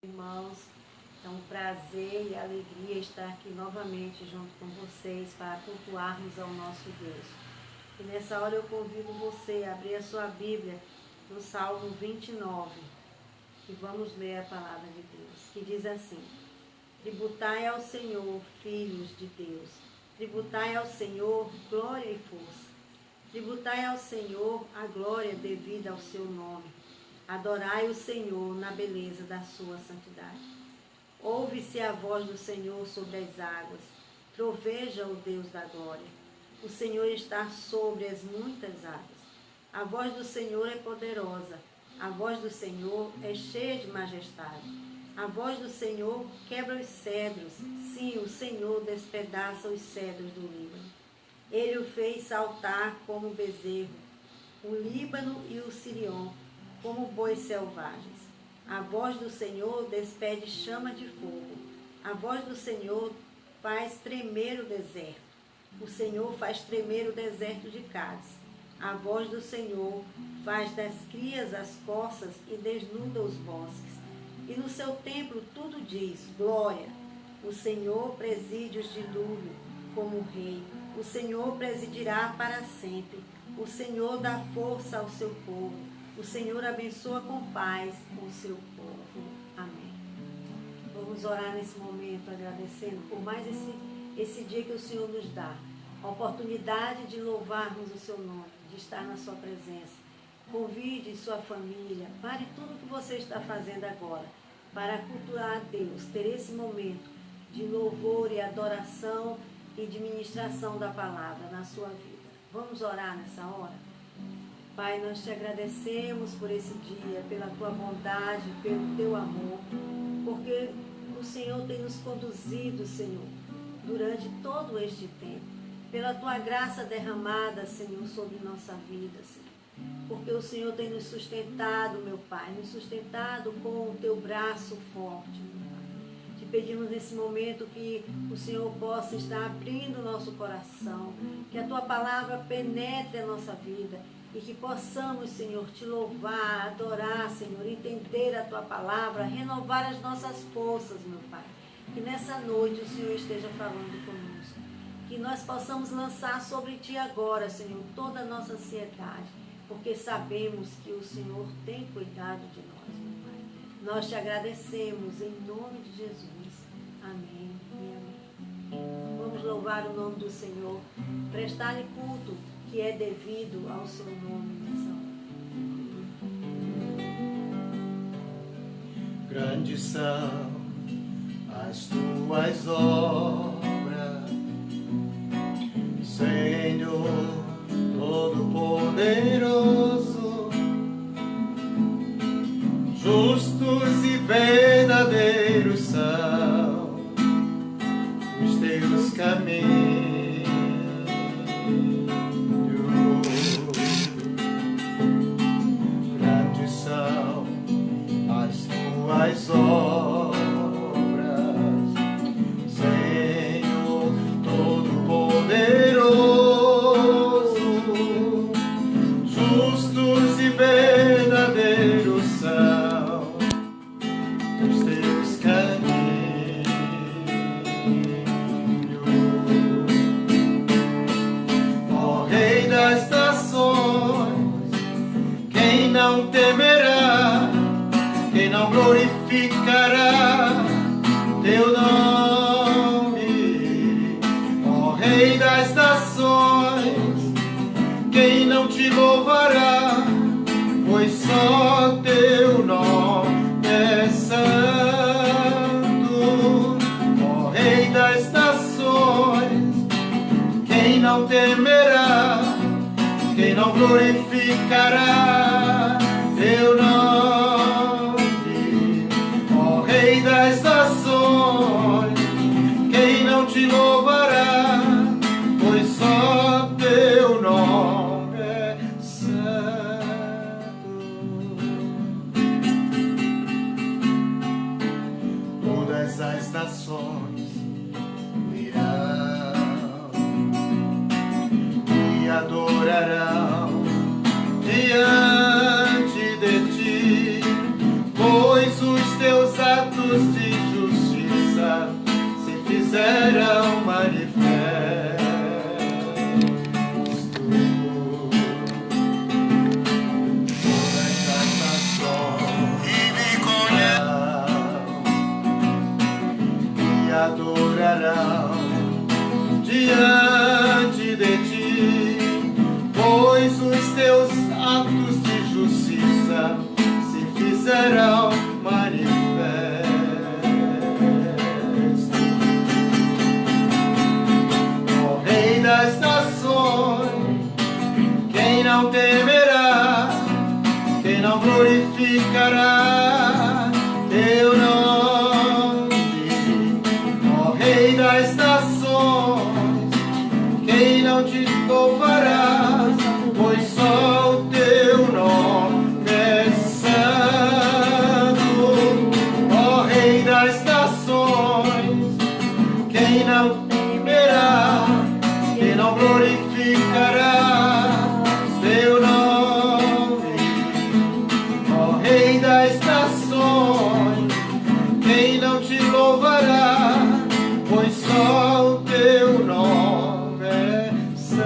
Irmãos, é um prazer e alegria estar aqui novamente junto com vocês para cultuarmos ao nosso Deus. E nessa hora eu convido você a abrir a sua Bíblia no Salmo 29 e vamos ler a palavra de Deus, que diz assim: tributai ao Senhor, filhos de Deus, tributai ao Senhor glória e força, tributai ao Senhor a glória devida ao seu nome. Adorai o Senhor na beleza da sua santidade. Ouve-se a voz do Senhor sobre as águas. Troveja o Deus da glória. O Senhor está sobre as muitas águas. A voz do Senhor é poderosa. A voz do Senhor é cheia de majestade. A voz do Senhor quebra os cedros. Sim, o Senhor despedaça os cedros do Líbano. Ele o fez saltar como bezerro, o Líbano e o Sirion, como bois selvagens. A voz do Senhor despede chama de fogo. A voz do Senhor faz tremer o deserto. O Senhor faz tremer o deserto de Cádiz. A voz do Senhor faz das crias as corças e desnuda os bosques. E no seu templo tudo diz: glória. O Senhor preside os dilúvios como rei. O Senhor presidirá para sempre. O Senhor dá força ao seu povo. O Senhor abençoa com paz o seu povo. Amém. Vamos orar nesse momento, agradecendo por mais esse dia que o Senhor nos dá. A oportunidade de louvarmos o seu nome, de estar na sua presença. Convide sua família, pare tudo que você está fazendo agora, para cultuar a Deus, ter esse momento de louvor e adoração e de ministração da palavra na sua vida. Vamos orar nessa hora? Pai, nós te agradecemos por esse dia, pela tua bondade, pelo teu amor, porque o Senhor tem nos conduzido, Senhor, durante todo este tempo, pela tua graça derramada, Senhor, sobre nossa vida, Senhor, porque o Senhor tem nos sustentado, meu Pai, nos sustentado com o teu braço forte, meu Pai. Te pedimos nesse momento que o Senhor possa estar abrindo o nosso coração, que a tua palavra penetre a nossa vida, e que possamos, Senhor, te louvar, adorar, Senhor, entender a tua palavra, renovar as nossas forças, meu Pai. Que nessa noite o Senhor esteja falando conosco. Que nós possamos lançar sobre ti agora, Senhor, toda a nossa ansiedade, porque sabemos que o Senhor tem cuidado de nós, meu Pai. Nós te agradecemos em nome de Jesus. Amém e amém. Vamos louvar o nome do Senhor, prestar-lhe culto que é devido ao seu nome nessa hora. Grandes são as tuas obras, Senhor Todo-Poderoso. Justos e verdadeiros são os teus caminhos. As obras, Senhor Todo-Poderoso, justos e verdadeiros são os teus caminhos. Ó Rei das nações, quem não temerá? Quem não glorificará teu nome, ó Rei das nações? Quem não te louvará? Pois só teu nome é santo, ó Rei das nações. Quem não temerá? Quem não glorificará teu nome? Rei das nações, quem não te louvará? Pois só teu nome é santo. Todas as nações virão e adorarão diante de ti, pois os teus atos atos de justiça se fizeram manifestos. Todas as nações me conhecerão e adorarão diante de ti, pois os teus atos de justiça se fizeram manifestos. Ó Rei das nações, quem não temerá, quem não glorificará teu nome? Ó Rei das nações, quem não te louvará, pois só o teu nome é santo. Ó Rei das nações, quem não temerá, quem não glorificará teu nome? Ó Rei das nações, quem não te louvará, pois só o teu nome é santo.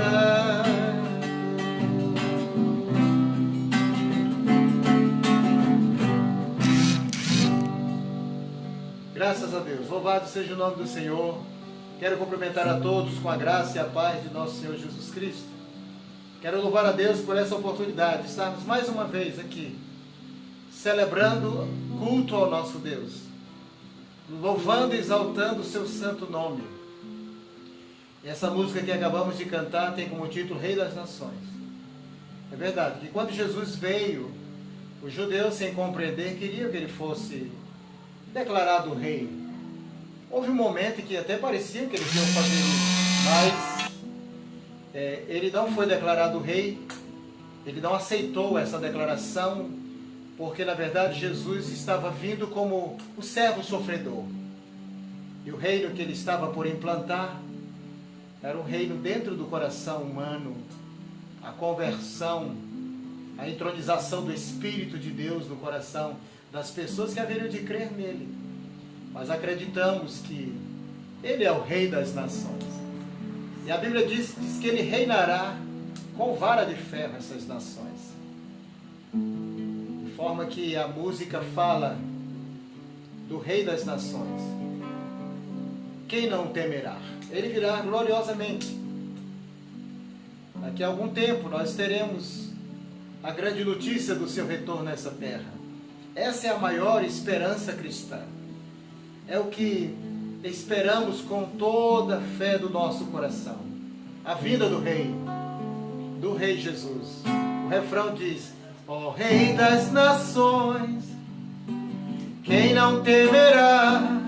Graças a Deus, louvado seja o nome do Senhor. Quero cumprimentar a todos com a graça e a paz de nosso Senhor Jesus Cristo. Quero louvar a Deus por essa oportunidade de estarmos mais uma vez aqui, celebrando culto ao nosso Deus, louvando e exaltando o seu santo nome. E essa música que acabamos de cantar tem como título Rei das Nações. É verdade que quando Jesus veio, os judeus, sem compreender, queriam que ele fosse declarado rei. Houve um momento em que até parecia que eles iam fazer isso, mas ele não foi declarado rei, ele não aceitou essa declaração, porque na verdade Jesus estava vindo como o servo sofredor. E o reino que ele estava por implantar era um reino dentro do coração humano, a conversão, a entronização do Espírito de Deus no coração das pessoas que haveriam de crer nele. Mas acreditamos que ele é o Rei das nações. E a Bíblia diz que ele reinará com vara de ferro essas nações. De forma que a música fala do Rei das nações. Quem não temerá? Ele virá gloriosamente. Daqui a algum tempo nós teremos a grande notícia do seu retorno nessa terra. Essa é a maior esperança cristã. É o que esperamos com toda a fé do nosso coração. A vinda do Rei Jesus. O refrão diz: ó Rei das nações, quem não temerá,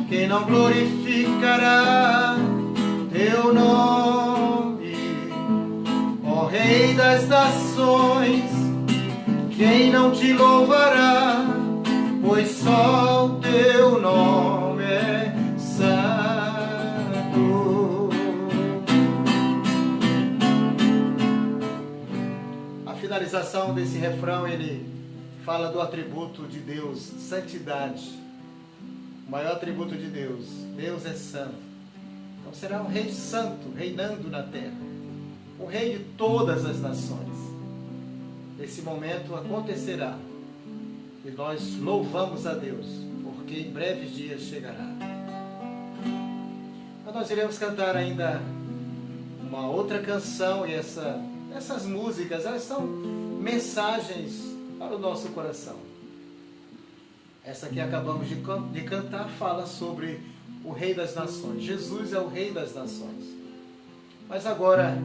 quem não glorificará teu nome? Ó Rei das nações, quem não te louvará, pois só o teu nome é santo. A finalização desse refrão, ele fala do atributo de Deus, santidade. O maior atributo de Deus, Deus é santo. Então será um rei santo, reinando na terra, o rei de todas as nações. Esse momento acontecerá e nós louvamos a Deus, porque em breves dias chegará. Mas nós iremos cantar ainda uma outra canção, e essas músicas, elas são mensagens para o nosso coração. Essa que acabamos de cantar fala sobre o Rei das Nações. Jesus é o Rei das Nações. Mas agora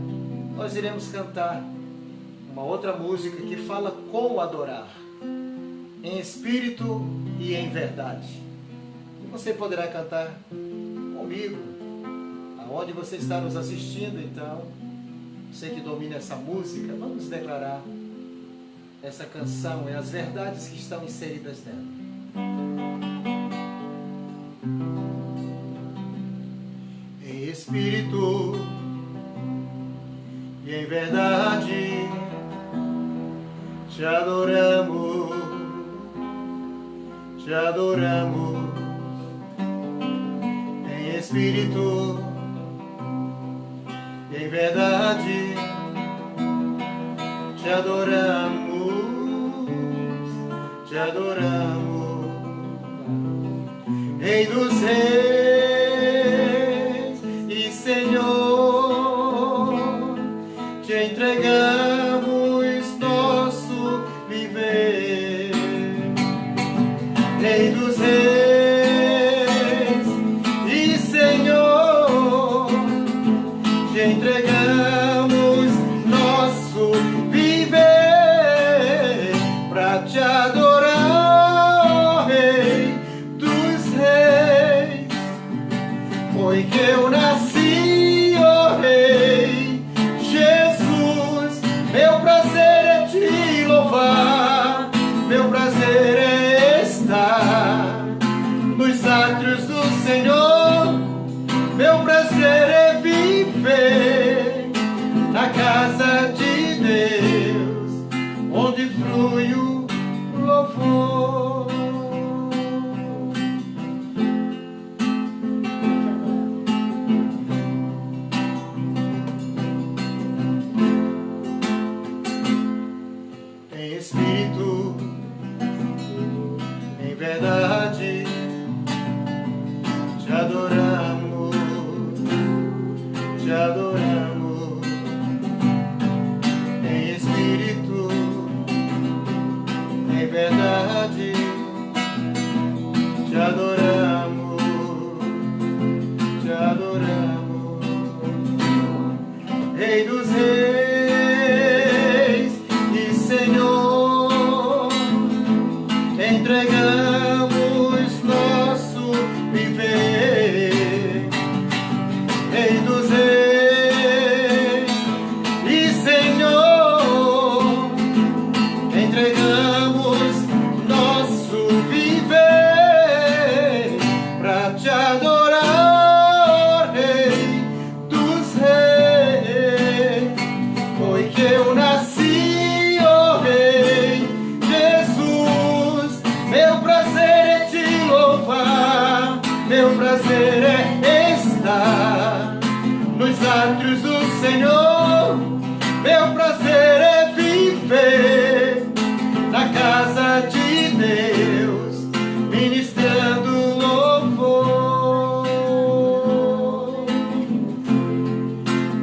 nós iremos cantar uma outra música que fala como adorar, em espírito e em verdade. E você poderá cantar comigo, aonde você está nos assistindo. Então, você que domina essa música, vamos declarar essa canção e as verdades que estão inseridas nela. Em espírito e em verdade te adoramos, te adoramos. adoramos em espírito e em verdade. Te adoramos, te adoramos, Rei dos Reis e Senhor. Te entregamos nosso viver, Rei dos Reis e Senhor. Te entregamos nosso viver para te adorar, Rei dos Reis. Foi que eu nasci, ó Rei Jesus. Meu prazer é te louvar, meu prazer é estar nos átrios do Senhor. Meu prazer é viver na casa de Deus, onde flui o louvor. Em espírito, em verdade, te adoramos, te adoramos. Em espírito, em verdade, te adoramos, te adoramos. Rei dos Reis e Senhor, entregamos nosso viver. Rei dos Reis e Senhor, entregamos nosso viver para te adorar, Rei dos Reis. Foi que eu nasci, ó Rei Jesus. Meu prazer é te louvar, meu prazer é estar nos átrios do Senhor. Meu prazer é viver na casa de Deus, ministrando louvor,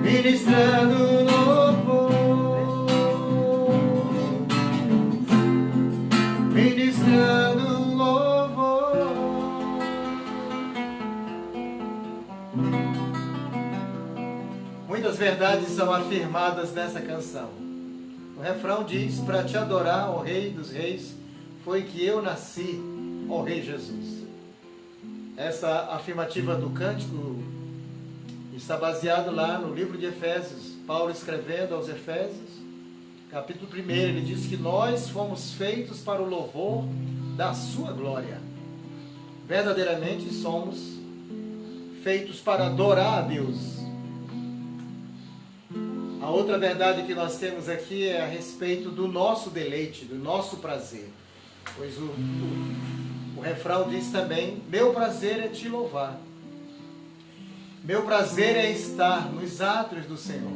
ministrando louvor, ministrando louvor. Muitas verdades são afirmadas nessa canção. O refrão diz: para te adorar, ó Rei dos Reis, foi que eu nasci, ó Rei Jesus. Essa afirmativa do cântico está baseado lá no livro de Efésios. Paulo escrevendo aos Efésios, capítulo 1, ele diz que nós fomos feitos para o louvor da sua glória. Verdadeiramente somos feitos para adorar a Deus. A outra verdade que nós temos aqui é a respeito do nosso deleite, do nosso prazer. Pois o refrão diz também: meu prazer é te louvar. Meu prazer é estar nos átrios do Senhor.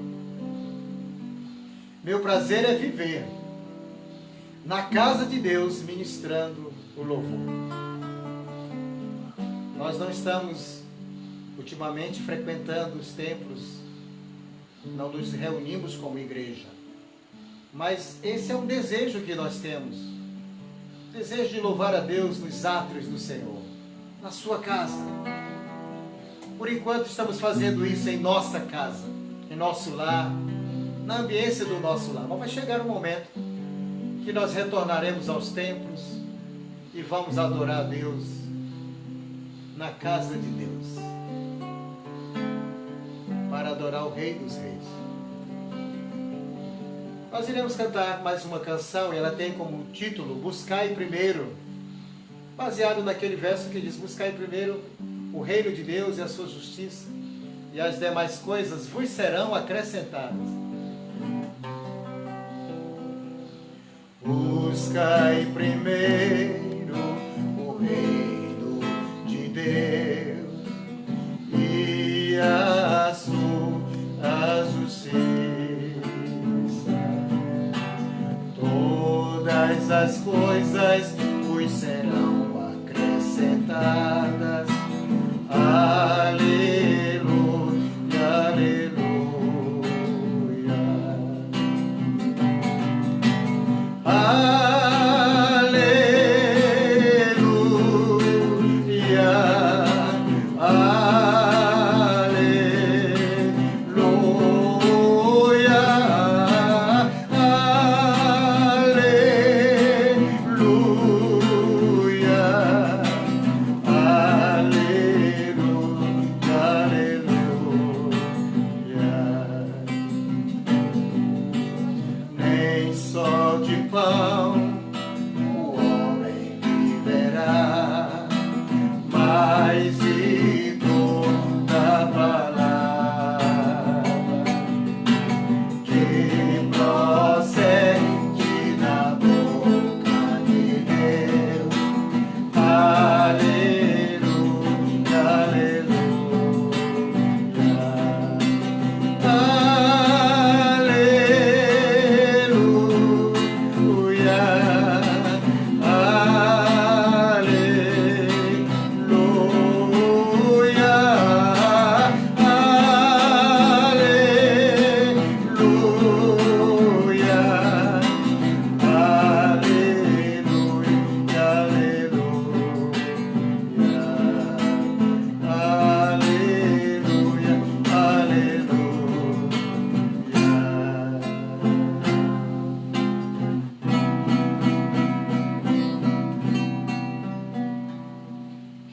Meu prazer é viver na casa de Deus, ministrando o louvor. Nós não estamos ultimamente frequentando os templos, não nos reunimos como igreja, mas esse é um desejo que nós temos, o desejo de louvar a Deus nos átrios do Senhor, na sua casa. Por enquanto estamos fazendo isso em nossa casa, em nosso lar, na ambiência do nosso lar, mas vai chegar um momento que nós retornaremos aos templos e vamos adorar a Deus na casa de Deus, para adorar o Rei dos Reis. Nós iremos cantar mais uma canção e ela tem como título Buscai Primeiro, baseado naquele verso que diz: buscai primeiro o reino de Deus e a sua justiça, e as demais coisas vos serão acrescentadas. Buscai primeiro o reino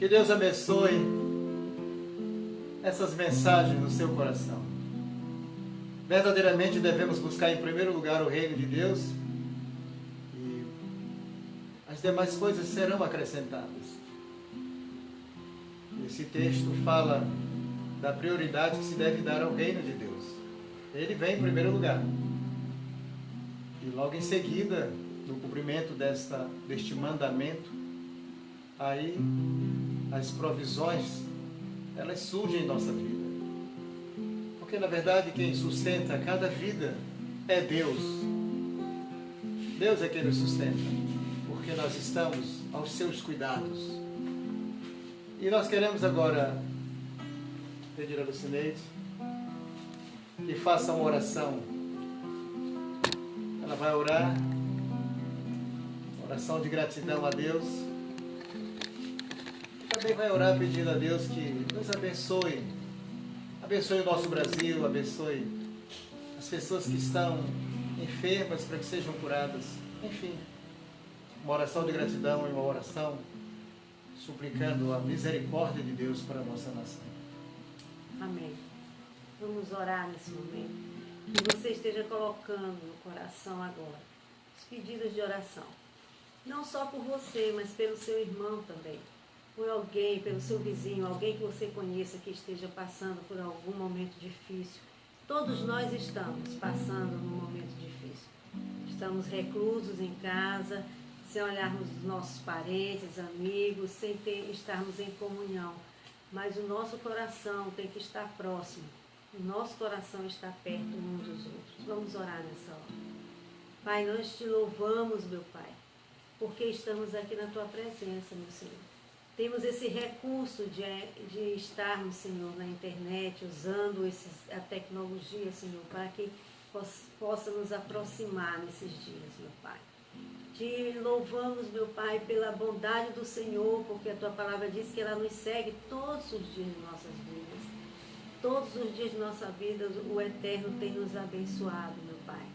Que Deus abençoe essas mensagens no seu coração. Verdadeiramente devemos buscar em primeiro lugar o reino de Deus e as demais coisas serão acrescentadas. Esse texto fala da prioridade que se deve dar ao reino de Deus. Ele vem em primeiro lugar. E logo em seguida, no cumprimento deste mandamento, aí as provisões, elas surgem em nossa vida. Porque na verdade quem sustenta cada vida é Deus. Deus é quem nos sustenta, porque nós estamos aos seus cuidados. E nós queremos agora pedir a Lucineide que faça uma oração. Ela vai orar, oração de gratidão a Deus. E também vai orar pedindo a Deus que nos abençoe. Abençoe o nosso Brasil, abençoe as pessoas que estão enfermas para que sejam curadas. Enfim, uma oração de gratidão e uma oração suplicando a misericórdia de Deus para a nossa nação. Amém. Vamos orar nesse momento. Que você esteja colocando no coração agora os pedidos de oração. Não só por você, mas pelo seu irmão também. Por alguém, pelo seu vizinho, alguém que você conheça que esteja passando por algum momento difícil. Todos nós estamos passando num momento difícil. Estamos reclusos em casa, sem olharmos os nossos parentes, amigos, sem estarmos em comunhão. Mas o nosso coração tem que estar próximo. O nosso coração está perto uns dos outros. Vamos orar nessa hora. Pai, nós te louvamos, meu Pai, porque estamos aqui na tua presença, meu Senhor. Temos esse recurso de estarmos, Senhor, na internet, usando a tecnologia, Senhor, para que possa nos aproximar nesses dias, meu Pai. Te louvamos, meu Pai, pela bondade do Senhor, porque a tua palavra diz que ela nos segue todos os dias de nossas vidas. Todos os dias de nossa vida, o Eterno tem nos abençoado, meu Pai.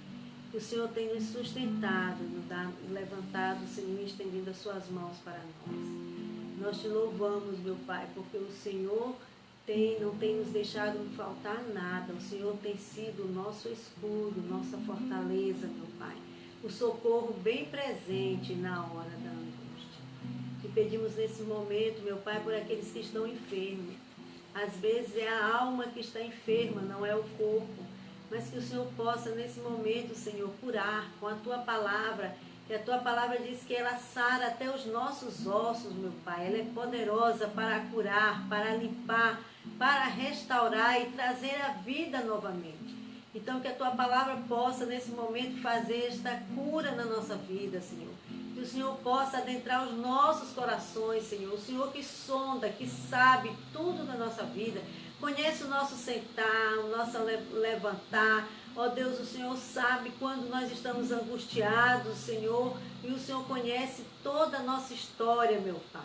Que o Senhor tem nos sustentado, nos levantado, Senhor, estendendo as suas mãos para nós. Nós te louvamos, meu Pai, porque o Senhor não tem nos deixado faltar nada. O Senhor tem sido o nosso escudo, nossa fortaleza, meu Pai. O socorro bem presente na hora da angústia. Te pedimos nesse momento, meu Pai, por aqueles que estão enfermos. Às vezes é a alma que está enferma, não é o corpo. Mas que o Senhor possa, nesse momento, Senhor, curar com a tua palavra. Que a tua palavra diz que ela sara até os nossos ossos, meu Pai. Ela é poderosa para curar, para limpar, para restaurar e trazer a vida novamente. Então, que a tua palavra possa, nesse momento, fazer esta cura na nossa vida, Senhor. Que o Senhor possa adentrar os nossos corações, Senhor. O Senhor que sonda, que sabe tudo da nossa vida. Conhece o nosso sentar, o nosso levantar. Ó Deus, o Senhor sabe quando nós estamos angustiados, Senhor. E o Senhor conhece toda a nossa história, meu Pai.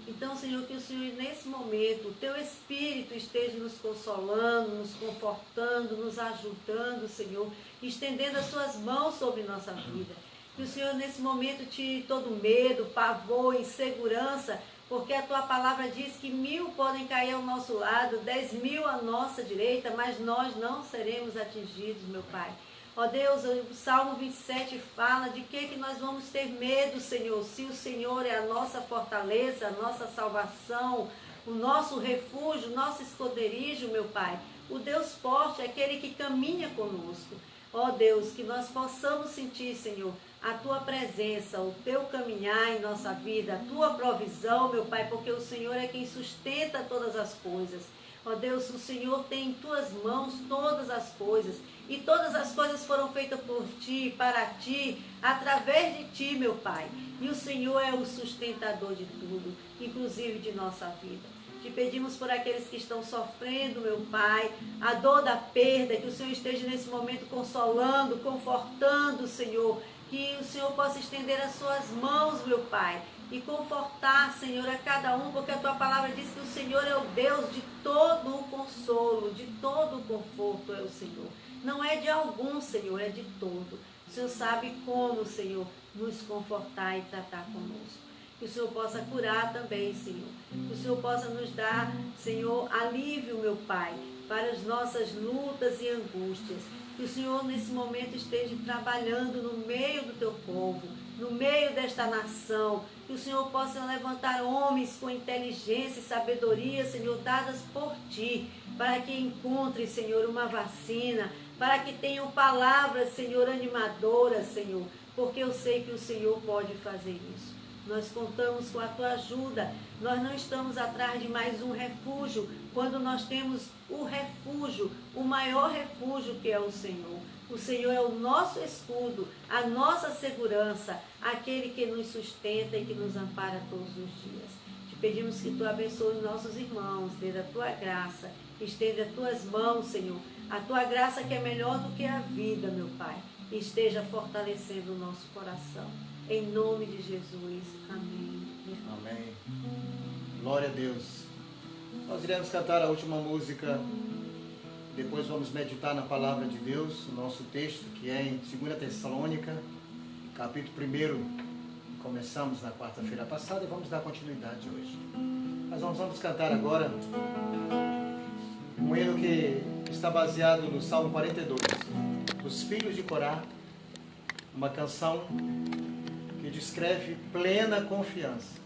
Então, Senhor, que o Senhor, nesse momento, o Teu Espírito esteja nos consolando, nos confortando, nos ajudando, Senhor, estendendo as Suas mãos sobre nossa vida. Que o Senhor, nesse momento, tire todo medo, pavor, insegurança, porque a Tua palavra diz que 1000 podem cair ao nosso lado, 10.000 à nossa direita, mas nós não seremos atingidos, meu Pai. Ó Deus, o Salmo 27 fala de que nós vamos ter medo, Senhor, se o Senhor é a nossa fortaleza, a nossa salvação, o nosso refúgio, o nosso esconderijo, meu Pai. O Deus forte é aquele que caminha conosco. Ó Deus, que nós possamos sentir, Senhor, a Tua presença, o Teu caminhar em nossa vida, a Tua provisão, meu Pai, porque o Senhor é quem sustenta todas as coisas. Ó Deus, o Senhor tem em Tuas mãos todas as coisas. E todas as coisas foram feitas por Ti, para Ti, através de Ti, meu Pai. E o Senhor é o sustentador de tudo, inclusive de nossa vida. Te pedimos por aqueles que estão sofrendo, meu Pai, a dor da perda, que o Senhor esteja nesse momento consolando, confortando, Senhor. Que o Senhor possa estender as Suas mãos, meu Pai, e confortar, Senhor, a cada um, porque a Tua palavra diz que o Senhor é o Deus de todo o consolo, de todo o conforto é o Senhor. Não é de algum, Senhor, é de todo. O Senhor sabe como, Senhor, nos confortar e tratar conosco. Que o Senhor possa curar também, Senhor. Que o Senhor possa nos dar, Senhor, alívio, meu Pai, para as nossas lutas e angústias. Que o Senhor, nesse momento, esteja trabalhando no meio do teu povo, no meio desta nação. Que o Senhor possa levantar homens com inteligência e sabedoria, Senhor, dadas por Ti, para que encontrem, Senhor, uma vacina, para que tenham palavras, Senhor, animadoras, Senhor, porque eu sei que o Senhor pode fazer isso. Nós contamos com a Tua ajuda. Nós não estamos atrás de mais um refúgio, quando nós temos o refúgio, o maior refúgio, que é o Senhor. O Senhor é o nosso escudo, a nossa segurança, aquele que nos sustenta e que nos ampara todos os dias. Te pedimos que Tu abençoe nossos irmãos, dê da Tua graça, estenda as Tuas mãos, Senhor, a Tua graça que é melhor do que a vida, meu Pai, e esteja fortalecendo o nosso coração. Em nome de Jesus. Amém. Amém. Glória a Deus. Nós iremos cantar a última música. Depois vamos meditar na palavra de Deus, o nosso texto, que é em 2 Tessalônica, capítulo 1. Começamos na quarta-feira passada e vamos dar continuidade hoje. Mas nós vamos cantar agora um hino que está baseado no Salmo 42. Os Filhos de Corá, uma canção que descreve plena confiança.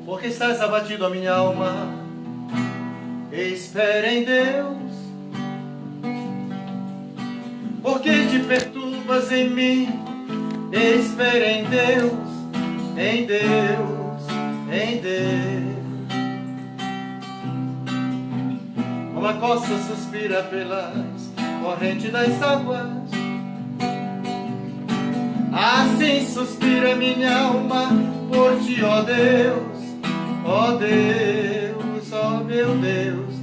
Porque estás abatido, a minha alma, espera em Deus. Porque te perturbas em mim, espera em Deus, em Deus, em Deus. Como a costa suspira pelas correntes das águas, assim suspira minha alma por Ti, ó Deus, ó Deus, ó meu Deus,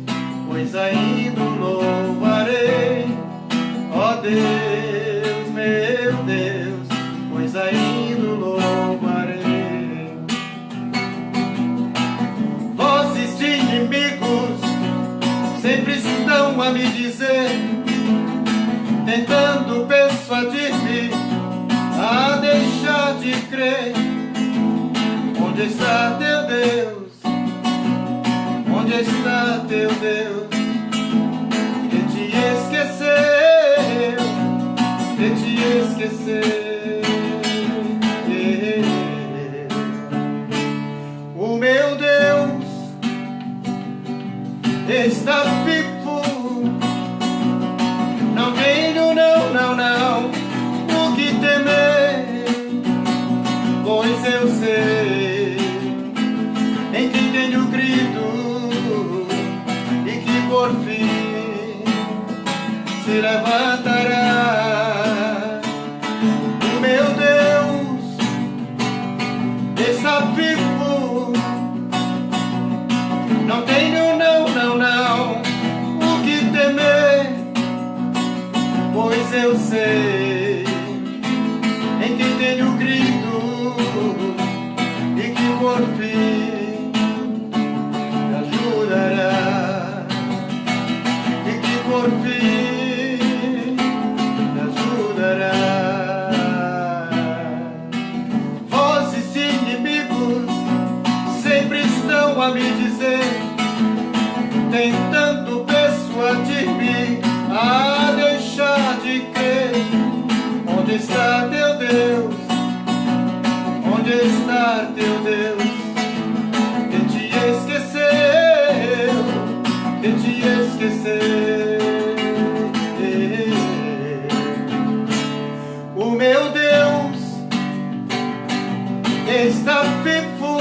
pois ainda o louvarei, ó Deus, meu Deus, pois ainda o louvarei. Vozes de inimigos sempre estão a me dizer, tentando persuadir-me a deixar de crer. Onde está Teu Deus? Onde está Teu Deus? Que te esqueceu, que te esqueceu. O meu Deus está vivo. Não tenho, não o que temer, pois eu sei em quem tenho crido e que por fim se levantará. O meu Deus está vivo. Não tenho, não o que temer, pois eu sei em quem tenho crido e que por fim me ajudará, e que por fim me ajudará. Vozes de inimigos sempre estão a me dizer, tentando persuadir-me a deixar de crer. Onde está Teu Deus? Onde está Teu Deus? Que te esqueceu, que te esqueceu. O meu Deus está vivo.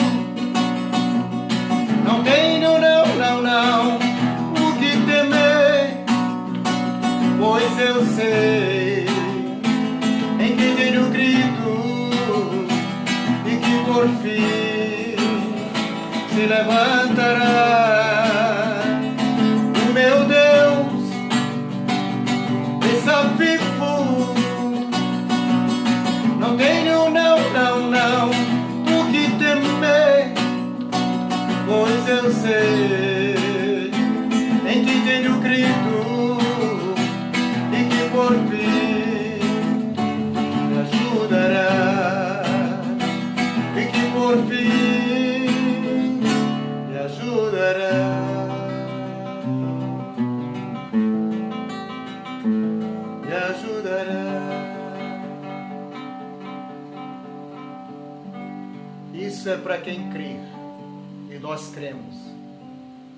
Não tenho, não o que temer, pois eu sei em quem tenho crido e que por fim se levantará. O meu Deus está vivo. Não tenho, não o que temer, pois eu sei em quem tenho crido e que por fim me ajudará. fim me ajudará. Me ajudará. Isso é para quem crê, e nós cremos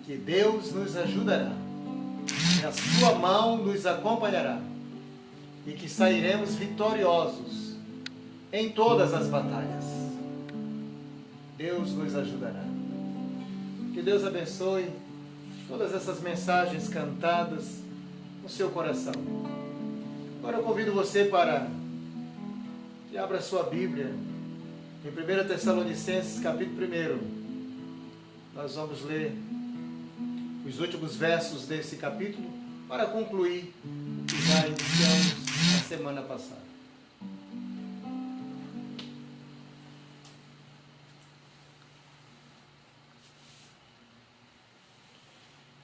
que Deus nos ajudará, que a sua mão nos acompanhará e que sairemos vitoriosos em todas as batalhas. Deus nos ajudará. Que Deus abençoe todas essas mensagens cantadas no seu coração. Agora eu convido você para que abra sua Bíblia em 1 Tessalonicenses, capítulo 1. Nós vamos ler os últimos versos desse capítulo para concluir o que já iniciamos na semana passada.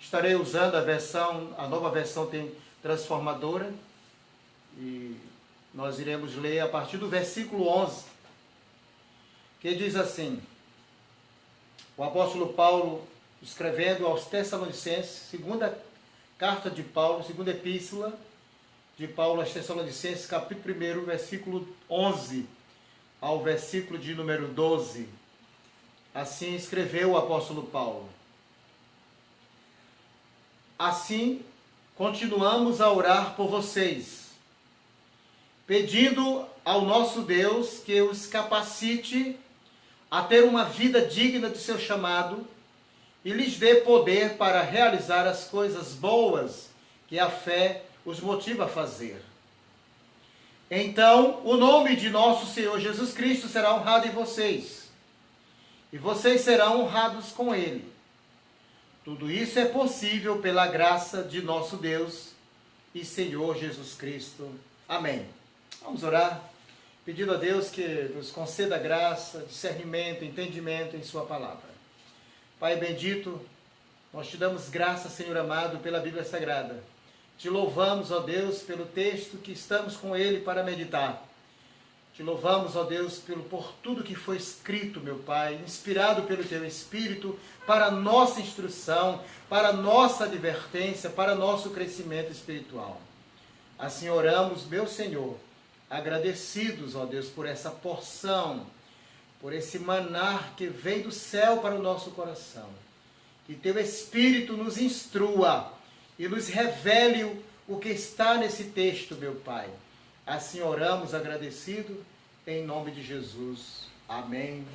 Estarei usando a nova versão transformadora, e nós iremos ler a partir do versículo 11, que diz assim: o apóstolo Paulo, escrevendo aos Tessalonicenses, segunda carta de Paulo, segunda epístola de Paulo aos Tessalonicenses, capítulo 1, versículo 11 ao versículo de número 12. Assim escreveu o apóstolo Paulo: assim, continuamos a orar por vocês, pedindo ao nosso Deus que os capacite a ter uma vida digna de seu chamado e lhes dê poder para realizar as coisas boas que a fé os motiva a fazer. Então, o nome de nosso Senhor Jesus Cristo será honrado em vocês, e vocês serão honrados com ele. Tudo isso é possível pela graça de nosso Deus e Senhor Jesus Cristo. Amém. Vamos orar, pedindo a Deus que nos conceda graça, discernimento, entendimento em sua palavra. Pai bendito, nós te damos graça, Senhor amado, pela Bíblia Sagrada. Te louvamos, ó Deus, pelo texto que estamos com ele para meditar. Te louvamos, ó Deus, por tudo que foi escrito, meu Pai, inspirado pelo Teu Espírito, para nossa instrução, para nossa advertência, para nosso crescimento espiritual. Assim oramos, meu Senhor, agradecidos, ó Deus, por essa porção, por esse maná que vem do céu para o nosso coração. Que Teu Espírito nos instrua e nos revele o que está nesse texto, meu Pai. Assim oramos agradecido, em nome de Jesus. Amém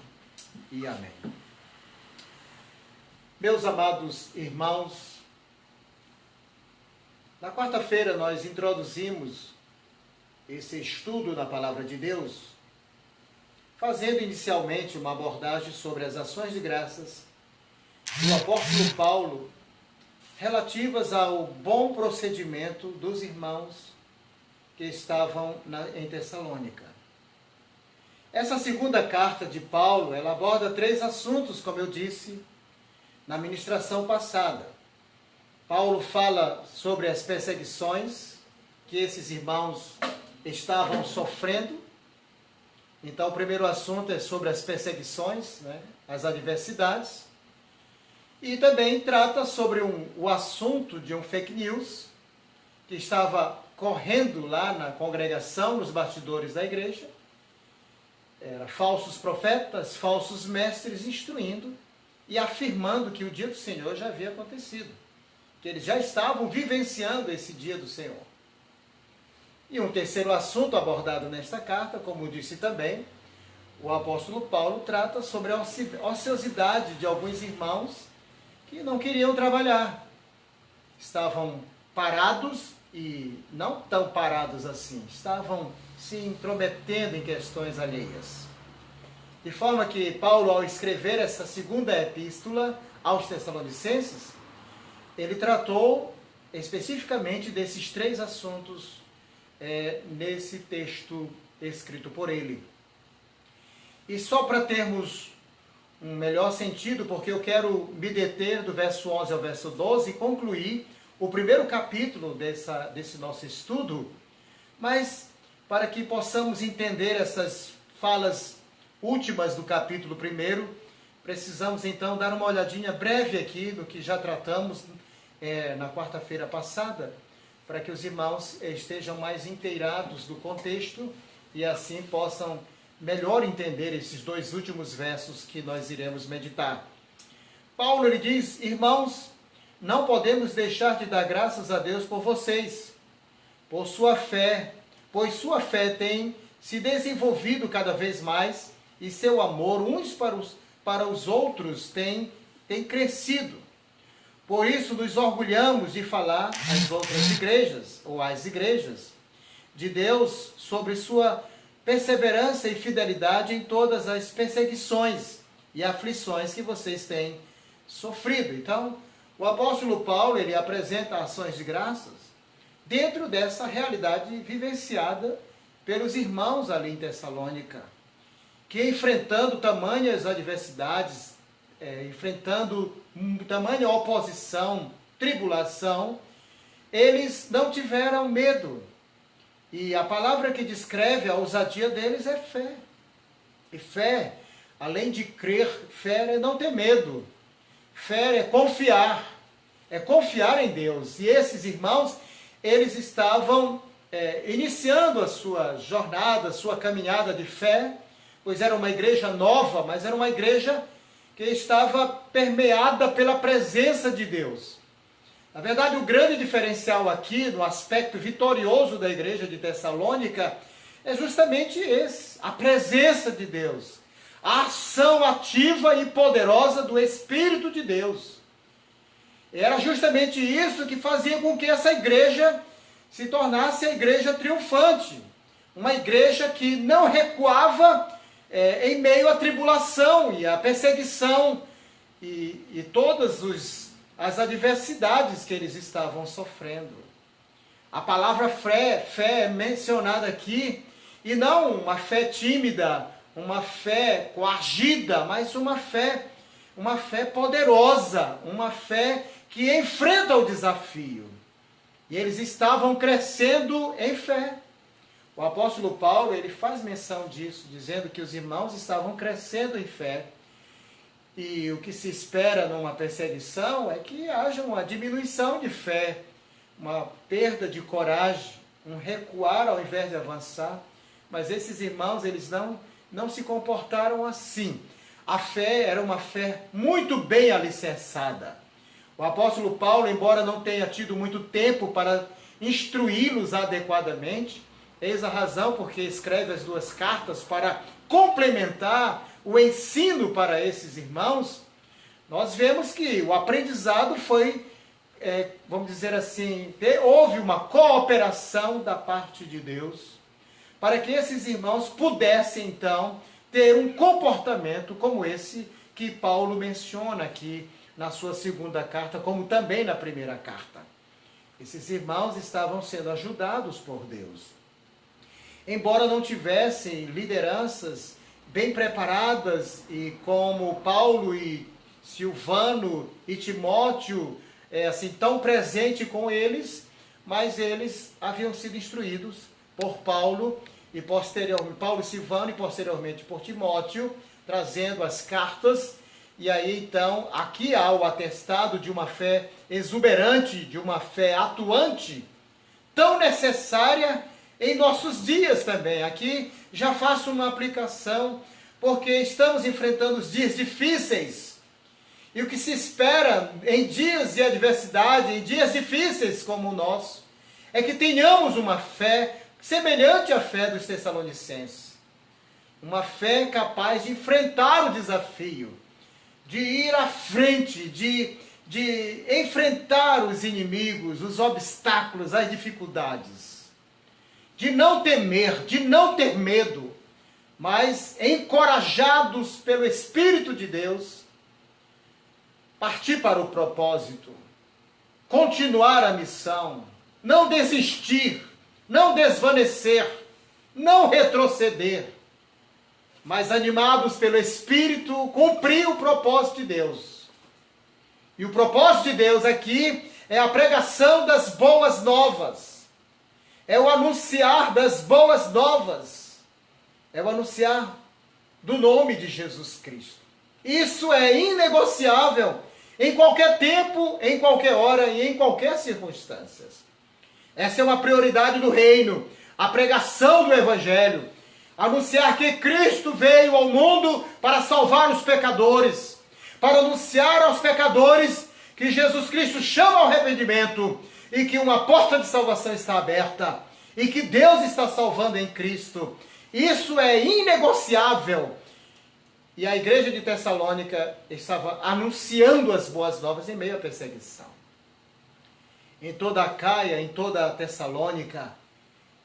e amém. Meus amados irmãos, na quarta-feira nós introduzimos esse estudo na Palavra de Deus, fazendo inicialmente uma abordagem sobre as ações de graças do apóstolo Paulo, relativas ao bom procedimento dos irmãos que estavam em Tessalônica. Essa segunda carta de Paulo, ela aborda 3 assuntos, como eu disse na ministração passada. Paulo fala sobre as perseguições que esses irmãos estavam sofrendo. Então, o primeiro assunto é sobre as perseguições, as adversidades. E também trata sobre o assunto de um fake news que estava correndo lá na congregação, nos bastidores da igreja. Era falsos profetas, falsos mestres instruindo e afirmando que o dia do Senhor já havia acontecido, que eles já estavam vivenciando esse dia do Senhor. E um terceiro assunto abordado nesta carta, como disse também, o apóstolo Paulo trata sobre a ociosidade de alguns irmãos que não queriam trabalhar. Estavam parados e não tão parados assim, estavam se intrometendo em questões alheias. De forma que Paulo, ao escrever essa segunda epístola aos Tessalonicenses, ele tratou especificamente desses 3 assuntos nesse texto escrito por ele. E só para termos um melhor sentido, porque eu quero me deter do verso 11 ao verso 12 e concluir o primeiro capítulo desse nosso estudo, mas para que possamos entender essas falas últimas do capítulo 1, precisamos então dar uma olhadinha breve aqui no que já tratamos na quarta-feira passada, para que os irmãos estejam mais inteirados do contexto e assim possam melhor entender esses 2 últimos versos que nós iremos meditar. Paulo ele diz: irmãos, não podemos deixar de dar graças a Deus por vocês, por sua fé, pois sua fé tem se desenvolvido cada vez mais e seu amor uns para os outros tem crescido. Por isso nos orgulhamos de falar às outras igrejas, ou às igrejas, de Deus sobre sua perseverança e fidelidade em todas as perseguições e aflições que vocês têm sofrido. Então, o apóstolo Paulo, ele apresenta ações de graças dentro dessa realidade vivenciada pelos irmãos ali em Tessalônica, que enfrentando tamanhas adversidades, enfrentando tamanha oposição, tribulação, eles não tiveram medo. E a palavra que descreve a ousadia deles é fé. E fé, além de crer, fé é não ter medo. Fé é confiar em Deus. E esses irmãos, eles estavam iniciando a sua jornada, a sua caminhada de fé, pois era uma igreja nova, mas era uma igreja que estava permeada pela presença de Deus. Na verdade, o grande diferencial aqui, no aspecto vitorioso da igreja de Tessalônica, é justamente esse, a presença de Deus, a ação ativa e poderosa do Espírito de Deus. Era justamente isso que fazia com que essa igreja se tornasse a igreja triunfante, uma igreja que não recuava em meio à tribulação e à perseguição e todas as adversidades que eles estavam sofrendo. A palavra fé é mencionada aqui, e não uma fé tímida, uma fé coagida, mas uma fé poderosa, uma fé que enfrenta o desafio. E eles estavam crescendo em fé. O apóstolo Paulo, ele faz menção disso, dizendo que os irmãos estavam crescendo em fé. E o que se espera numa perseguição é que haja uma diminuição de fé, uma perda de coragem, um recuar ao invés de avançar. Mas esses irmãos, eles não se comportaram assim. A fé era uma fé muito bem alicerçada. O apóstolo Paulo, embora não tenha tido muito tempo para instruí-los adequadamente, eis a razão porque escreve as 2 cartas para complementar o ensino para esses irmãos. Nós vemos que o aprendizado foi, vamos dizer assim, houve uma cooperação da parte de Deus, para que esses irmãos pudessem, então, ter um comportamento como esse que Paulo menciona aqui na sua 2ª carta, como também na 1ª carta. Esses irmãos estavam sendo ajudados por Deus. Embora não tivessem lideranças bem preparadas, e como Paulo e Silvano e Timóteo, assim, tão presente com eles, mas eles haviam sido instruídos por Paulo e Silvano e posteriormente por Timóteo, trazendo as cartas. E aí então, aqui há o atestado de uma fé exuberante, de uma fé atuante, tão necessária em nossos dias também. Aqui já faço uma aplicação, porque estamos enfrentando os dias difíceis. E o que se espera em dias de adversidade, em dias difíceis como o nosso, é que tenhamos uma fé semelhante à fé dos Tessalonicenses. Uma fé capaz de enfrentar o desafio, de ir à frente, de enfrentar os inimigos, os obstáculos, as dificuldades. De não temer, de não ter medo, mas encorajados pelo Espírito de Deus, partir para o propósito, continuar a missão, não desistir, não desvanecer, não retroceder, mas animados pelo Espírito, cumprir o propósito de Deus. E o propósito de Deus aqui é a pregação das boas novas, é o anunciar das boas novas, é o anunciar do nome de Jesus Cristo. Isso é inegociável em qualquer tempo, em qualquer hora e em qualquer circunstância. Essa é uma prioridade do reino, a pregação do Evangelho, anunciar que Cristo veio ao mundo para salvar os pecadores, para anunciar aos pecadores que Jesus Cristo chama ao arrependimento e que uma porta de salvação está aberta e que Deus está salvando em Cristo. Isso é inegociável. E a igreja de Tessalônica estava anunciando as boas novas em meio à perseguição. Em toda a Acaia, em toda a Tessalônica,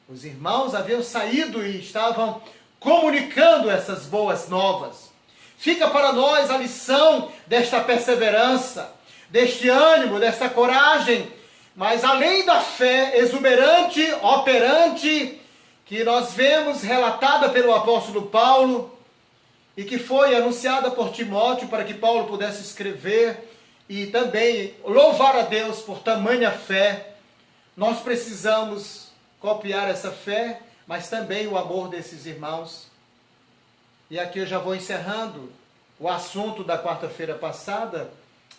os irmãos haviam saído e estavam comunicando essas boas novas. Fica para nós a lição desta perseverança, deste ânimo, desta coragem, mas além da fé exuberante, operante, que nós vemos relatada pelo apóstolo Paulo, e que foi anunciada por Timóteo para que Paulo pudesse escrever e também louvar a Deus por tamanha fé, nós precisamos copiar essa fé, mas também o amor desses irmãos. E aqui eu já vou encerrando o assunto da quarta-feira passada,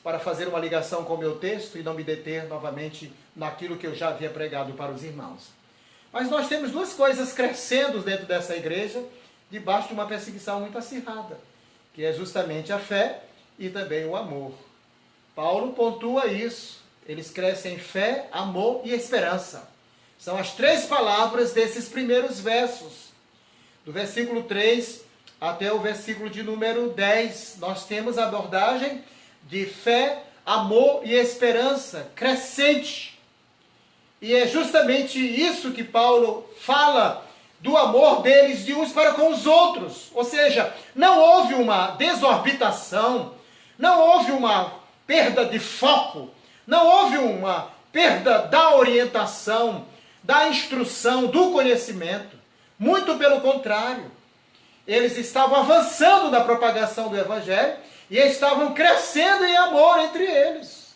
para fazer uma ligação com o meu texto e não me deter novamente naquilo que eu já havia pregado para os irmãos. Mas nós temos duas coisas crescendo dentro dessa igreja, debaixo de uma perseguição muito acirrada, que é justamente a fé e também o amor. Paulo pontua isso. Eles crescem em fé, amor e esperança. São as três palavras desses primeiros versos. Do versículo 3 até o versículo de número 10, nós temos a abordagem de fé, amor e esperança crescente. E é justamente isso que Paulo fala do amor deles de uns para com os outros. Ou seja, não houve uma desorbitação, não houve uma perda de foco, não houve uma perda da orientação, da instrução, do conhecimento. Muito pelo contrário. Eles estavam avançando na propagação do Evangelho e estavam crescendo em amor entre eles.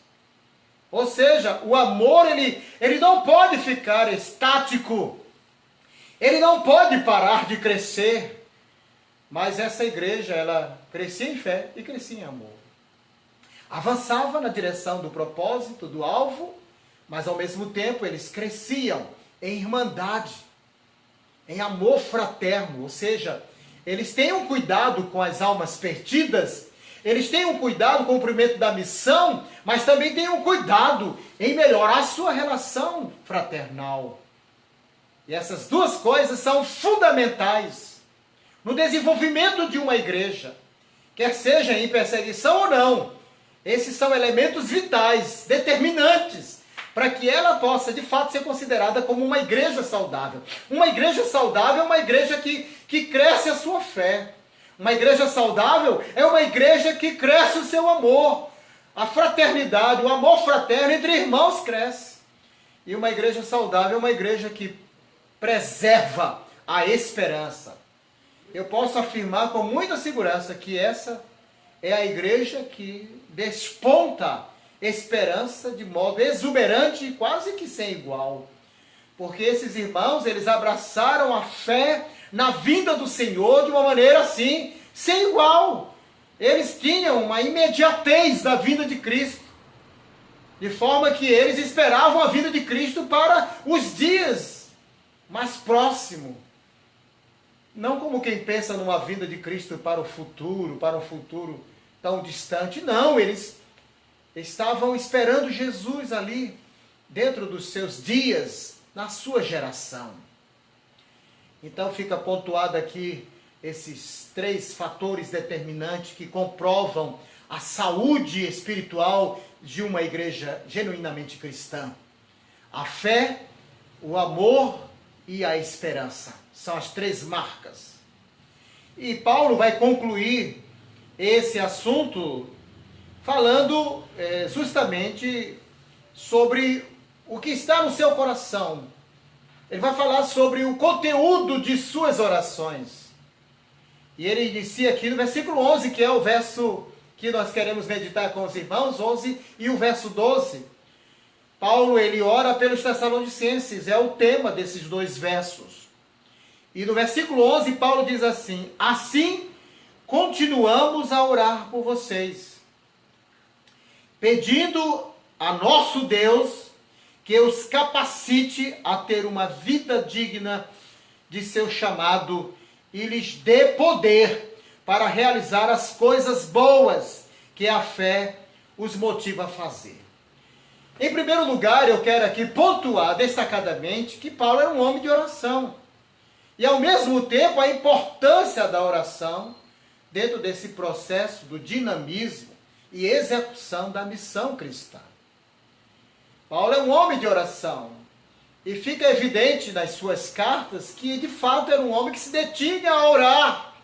Ou seja, o amor, ele não pode ficar estático. Ele não pode parar de crescer. Mas essa igreja, ela crescia em fé e crescia em amor. Avançava na direção do propósito, do alvo, mas ao mesmo tempo eles cresciam em irmandade, em amor fraterno. Ou seja, eles têm um cuidado com as almas perdidas, eles têm um cuidado com o cumprimento da missão, mas também têm um cuidado em melhorar a sua relação fraternal. E essas duas coisas são fundamentais no desenvolvimento de uma igreja, quer seja em perseguição ou não. Esses são elementos vitais, determinantes, para que ela possa, de fato, ser considerada como uma igreja saudável. Uma igreja saudável é uma igreja que cresce a sua fé. Uma igreja saudável é uma igreja que cresce o seu amor. A fraternidade, o amor fraterno entre irmãos cresce. E uma igreja saudável é uma igreja que preserva a esperança. Eu posso afirmar com muita segurança que essa é a igreja que desponta esperança de modo exuberante e quase que sem igual. Porque esses irmãos, eles abraçaram a fé na vinda do Senhor de uma maneira assim, sem igual. Eles tinham uma imediatez da vinda de Cristo. De forma que eles esperavam a vinda de Cristo para os dias mais próximos. Não como quem pensa numa vinda de Cristo para um futuro tão distante. Não, eles estavam esperando Jesus ali, dentro dos seus dias, na sua geração. Então fica pontuado aqui esses três fatores determinantes que comprovam a saúde espiritual de uma igreja genuinamente cristã. A fé, o amor e a esperança. São as três marcas. E Paulo vai concluir esse assunto falando justamente sobre o que está no seu coração. Ele vai falar sobre o conteúdo de suas orações. E ele inicia aqui no versículo 11, que é o verso que nós queremos meditar com os irmãos, 11 e o verso 12. Paulo, ele ora pelos Tessalonicenses, é o tema desses dois versos. E no versículo 11, Paulo diz assim: assim continuamos a orar por vocês, pedindo a nosso Deus que os capacite a ter uma vida digna de seu chamado e lhes dê poder para realizar as coisas boas que a fé os motiva a fazer. Em primeiro lugar, eu quero aqui pontuar destacadamente que Paulo era um homem de oração. E ao mesmo tempo a importância da oração dentro desse processo do dinamismo e execução da missão cristã. Paulo é um homem de oração. E fica evidente nas suas cartas que de fato era um homem que se detinha a orar.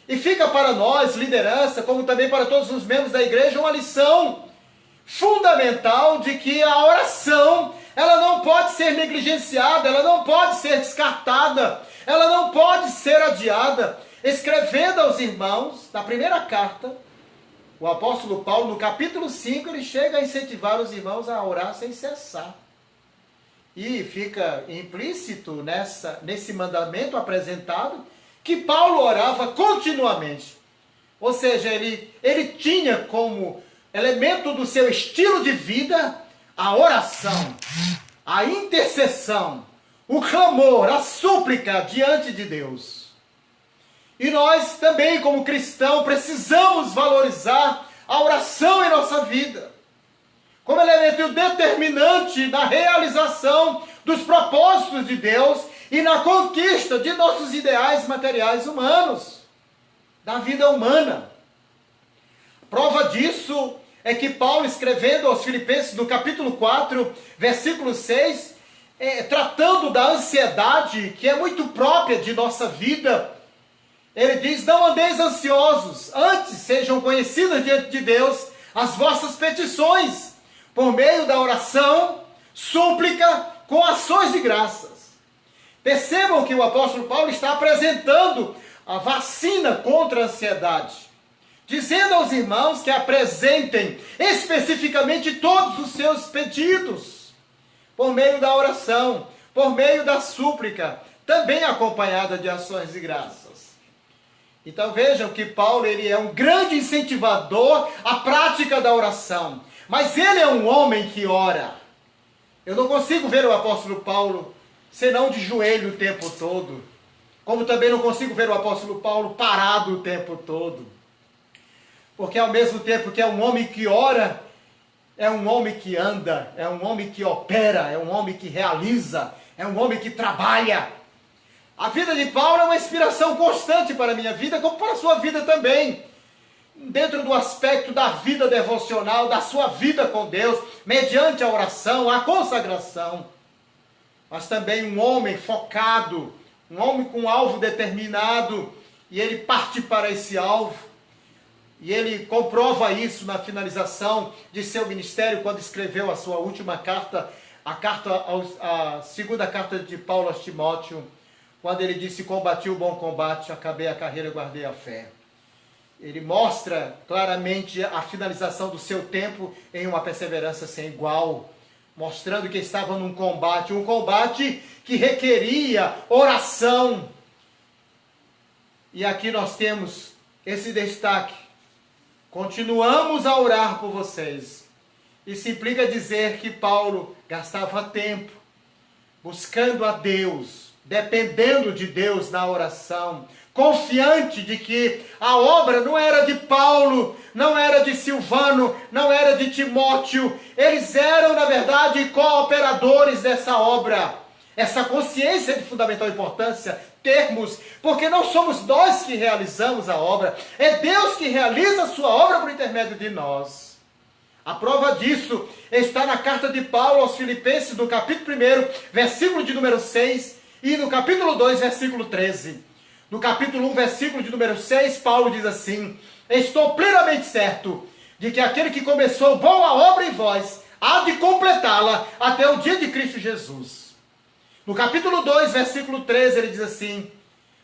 E fica para nós, liderança, como também para todos os membros da igreja, uma lição fundamental de que a oração, ela não pode ser negligenciada, ela não pode ser descartada, ela não pode ser adiada. Escrevendo aos irmãos, na primeira carta, o apóstolo Paulo, no capítulo 5, ele chega a incentivar os irmãos a orar sem cessar. E fica implícito nesse mandamento apresentado que Paulo orava continuamente. Ou seja, ele tinha como elemento do seu estilo de vida a oração, a intercessão, o clamor, a súplica diante de Deus. E nós também, como cristãos, precisamos valorizar a oração em nossa vida, como elemento determinante na realização dos propósitos de Deus e na conquista de nossos ideais materiais humanos, da vida humana. Prova disso é que Paulo, escrevendo aos Filipenses, no capítulo 4, versículo 6, tratando da ansiedade, que é muito própria de nossa vida, ele diz: não andeis ansiosos, antes sejam conhecidas diante de Deus as vossas petições, por meio da oração, súplica, com ações de graças. Percebam que o apóstolo Paulo está apresentando a vacina contra a ansiedade, dizendo aos irmãos que apresentem especificamente todos os seus pedidos, por meio da oração, por meio da súplica, também acompanhada de ações de graças. Então vejam que Paulo, ele é um grande incentivador à prática da oração, mas ele é um homem que ora. Eu não consigo ver o apóstolo Paulo senão de joelho o tempo todo, como também não consigo ver o apóstolo Paulo parado o tempo todo. Porque ao mesmo tempo que é um homem que ora, é um homem que anda, é um homem que opera, é um homem que realiza, é um homem que trabalha. A vida de Paulo é uma inspiração constante para a minha vida, como para a sua vida também. Dentro do aspecto da vida devocional, da sua vida com Deus, mediante a oração, a consagração. Mas também um homem focado, um homem com um alvo determinado, e ele parte para esse alvo. E ele comprova isso na finalização de seu ministério, quando escreveu a sua última carta, a segunda carta de Paulo a Timóteo, quando ele disse: combati o bom combate, acabei a carreira e guardei a fé. Ele mostra claramente a finalização do seu tempo em uma perseverança sem igual, mostrando que estava num combate, um combate que requeria oração. E aqui nós temos esse destaque: continuamos a orar por vocês. Isso implica dizer que Paulo gastava tempo buscando a Deus, dependendo de Deus na oração, confiante de que a obra não era de Paulo, não era de Silvano, não era de Timóteo. Eles eram, na verdade, cooperadores dessa obra. Essa consciência de fundamental importância termos, porque não somos nós que realizamos a obra, é Deus que realiza a sua obra por intermédio de nós. A prova disso está na carta de Paulo aos Filipenses, no capítulo 1, versículo de número 6, e no capítulo 2, versículo 13. No capítulo 1, versículo de número 6, Paulo diz assim: estou plenamente certo de que aquele que começou boa obra em vós, há de completá-la até o dia de Cristo Jesus. No capítulo 2, versículo 13, ele diz assim: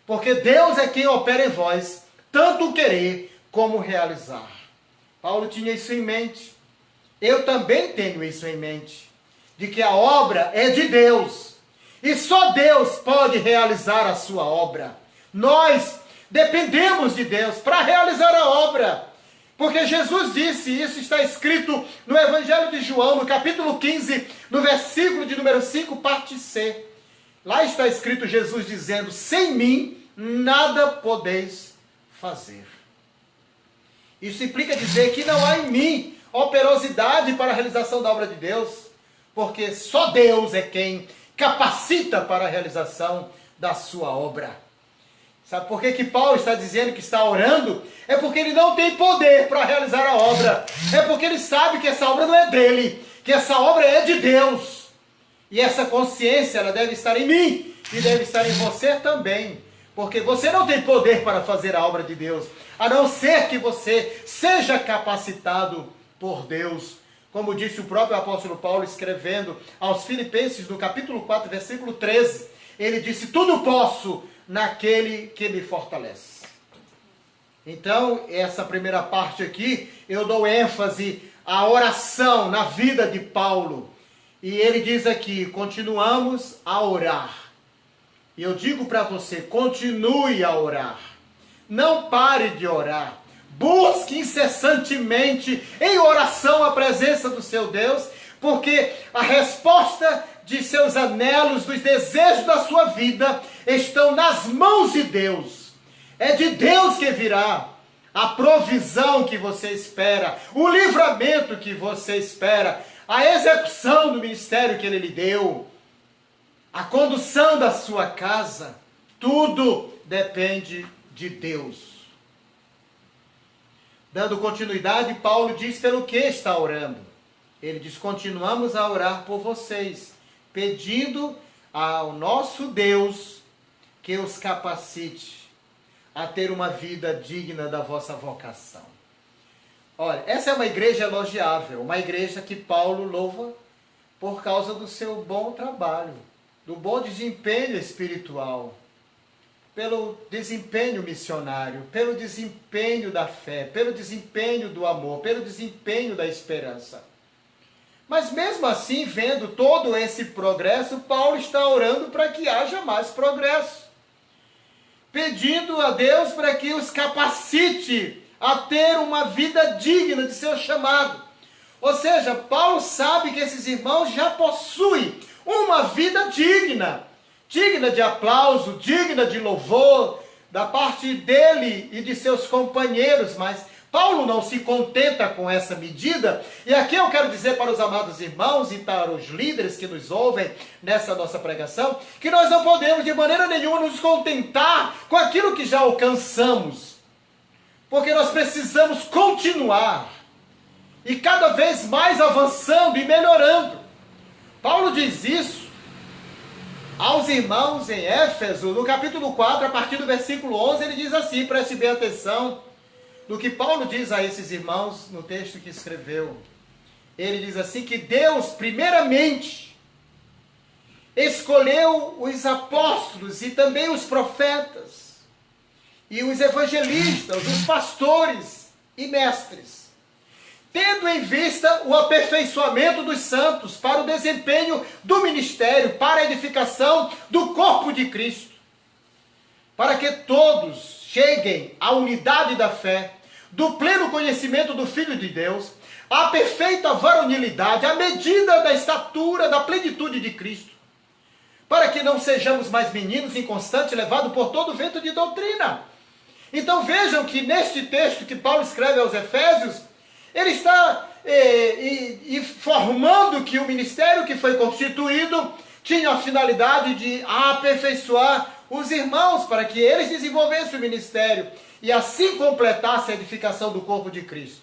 porque Deus é quem opera em vós, tanto o querer como o realizar. Paulo tinha isso em mente. Eu também tenho isso em mente, de que a obra é de Deus, e só Deus pode realizar a sua obra. Nós dependemos de Deus para realizar a obra. Porque Jesus disse, isso está escrito no Evangelho de João, no capítulo 15, no versículo de número 5, parte C. Lá está escrito Jesus dizendo, sem mim nada podeis fazer. Isso implica dizer que não há em mim operosidade para a realização da obra de Deus, porque só Deus é quem capacita para a realização da sua obra. Sabe por que Paulo está dizendo que está orando? É porque ele não tem poder para realizar a obra. É porque ele sabe que essa obra não é dele, que essa obra é de Deus. E essa consciência, ela deve estar em mim e deve estar em você também. Porque você não tem poder para fazer a obra de Deus, a não ser que você seja capacitado por Deus. Como disse o próprio apóstolo Paulo escrevendo aos Filipenses, no capítulo 4, versículo 13, ele disse, tudo posso naquele que me fortalece. Então, essa primeira parte aqui, eu dou ênfase à oração na vida de Paulo. E ele diz aqui, continuamos a orar. E eu digo para você, continue a orar. Não pare de orar. Busque incessantemente em oração a presença do seu Deus, porque a resposta de seus anelos, dos desejos da sua vida, estão nas mãos de Deus. É de Deus que virá a provisão que você espera, o livramento que você espera, a execução do ministério que Ele lhe deu, a condução da sua casa. Tudo depende de Deus. Dando continuidade, Paulo diz pelo que está orando. Ele diz, continuamos a orar por vocês, pedindo ao nosso Deus que os capacite a ter uma vida digna da vossa vocação. Olha, essa é uma igreja elogiável, uma igreja que Paulo louva por causa do seu bom trabalho, do bom desempenho espiritual, pelo desempenho missionário, pelo desempenho da fé, pelo desempenho do amor, pelo desempenho da esperança. Mas mesmo assim, vendo todo esse progresso, Paulo está orando para que haja mais progresso, pedindo a Deus para que os capacite a ter uma vida digna de seu chamado. Ou seja, Paulo sabe que esses irmãos já possuem uma vida digna, digna de aplauso, digna de louvor da parte dele e de seus companheiros, mas Paulo não se contenta com essa medida, e aqui eu quero dizer para os amados irmãos e para os líderes que nos ouvem nessa nossa pregação, que nós não podemos de maneira nenhuma nos contentar com aquilo que já alcançamos, porque nós precisamos continuar, e cada vez mais avançando e melhorando. Paulo diz isso aos irmãos em Éfeso, no capítulo 4, a partir do versículo 11, ele diz assim, preste bem atenção no que Paulo diz a esses irmãos no texto que escreveu. Ele diz assim que Deus, primeiramente, escolheu os apóstolos e também os profetas, e os evangelistas, os pastores e mestres, tendo em vista o aperfeiçoamento dos santos para o desempenho do ministério, para a edificação do corpo de Cristo, para que todos cheguem à unidade da fé, do pleno conhecimento do Filho de Deus, à perfeita varonilidade, à medida da estatura, da plenitude de Cristo, para que não sejamos mais meninos inconstantes, levados por todo vento de doutrina. Então vejam que neste texto que Paulo escreve aos Efésios, ele está informando que o ministério que foi constituído tinha a finalidade de aperfeiçoar os irmãos, para que eles desenvolvessem o ministério e assim completassem a edificação do corpo de Cristo.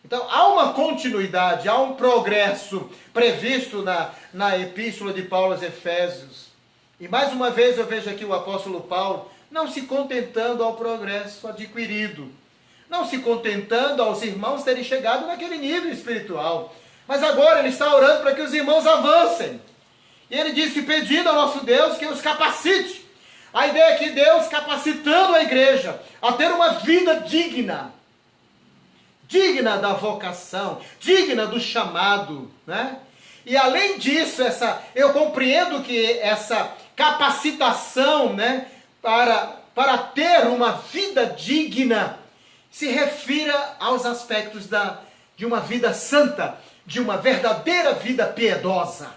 Então, há uma continuidade, há um progresso previsto na epístola de Paulo aos Efésios. E mais uma vez eu vejo aqui o apóstolo Paulo não se contentando ao progresso adquirido, não se contentando aos irmãos terem chegado naquele nível espiritual, mas agora ele está orando para que os irmãos avancem. E ele disse, pedindo ao nosso Deus que os capacite. A ideia é que Deus capacitando a igreja a ter uma vida digna, digna da vocação, digna do chamado, né? E além disso, eu compreendo que essa capacitação, né, para para ter uma vida digna, se refira aos aspectos de uma vida santa, de uma verdadeira vida piedosa,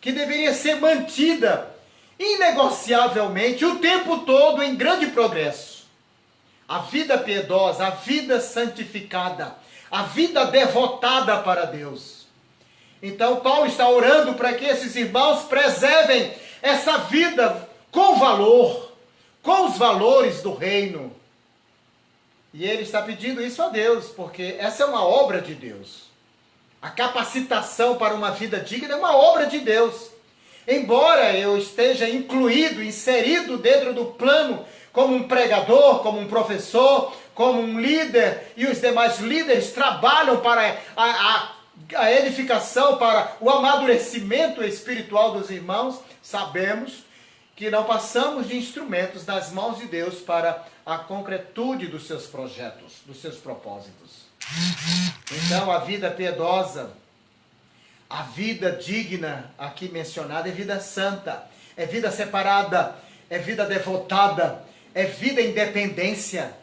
que deveria ser mantida inegociavelmente o tempo todo em grande progresso. A vida piedosa, a vida santificada, a vida devotada para Deus. Então Paulo está orando para que esses irmãos preservem essa vida com valor, com os valores do reino. E ele está pedindo isso a Deus, porque essa é uma obra de Deus. A capacitação para uma vida digna é uma obra de Deus. Embora eu esteja incluído, inserido dentro do plano como um pregador, como um professor, como um líder, e os demais líderes trabalham para a edificação, para o amadurecimento espiritual dos irmãos, sabemos que não passamos de instrumentos nas mãos de Deus para a concretude dos seus projetos, dos seus propósitos. Então, a vida piedosa, a vida digna aqui mencionada é vida santa, é vida separada, é vida devotada, é vida em dependência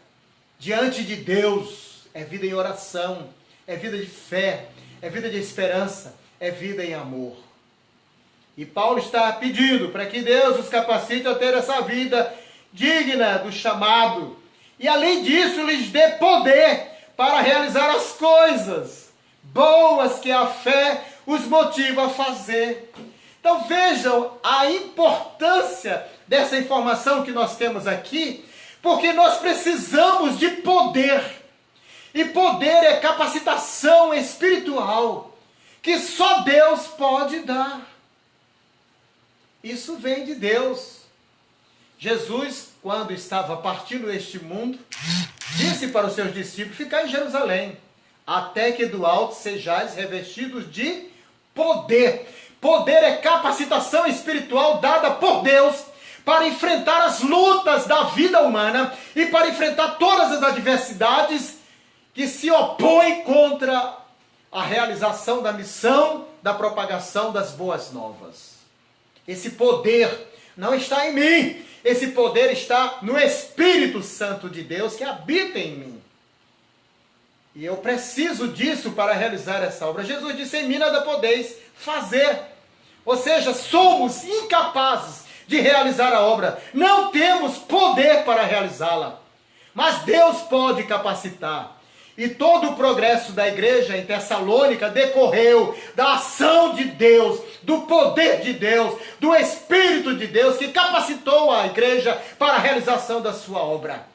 diante de Deus, é vida em oração, é vida de fé, é vida de esperança, é vida em amor. E Paulo está pedindo para que Deus os capacite a ter essa vida digna do chamado. E além disso, lhes dê poder para realizar as coisas boas que a fé os motiva a fazer. Então vejam a importância dessa informação que nós temos aqui, porque nós precisamos de poder. E poder é capacitação espiritual, que só Deus pode dar. Isso vem de Deus. Jesus, quando estava partindo este mundo, disse para os seus discípulos: ficai em Jerusalém, até que do alto sejais revestidos de poder. Poder é capacitação espiritual dada por Deus para enfrentar as lutas da vida humana e para enfrentar todas as adversidades que se opõem contra a realização da missão da propagação das boas novas. Esse poder não está em mim, esse poder está no Espírito Santo de Deus que habita em mim. E eu preciso disso para realizar essa obra. Jesus disse: em mim nada podeis fazer. Ou seja, somos incapazes de realizar a obra. Não temos poder para realizá-la. Mas Deus pode capacitar. E todo o progresso da igreja em Tessalônica decorreu da ação de Deus, do poder de Deus, do Espírito de Deus que capacitou a igreja para a realização da sua obra.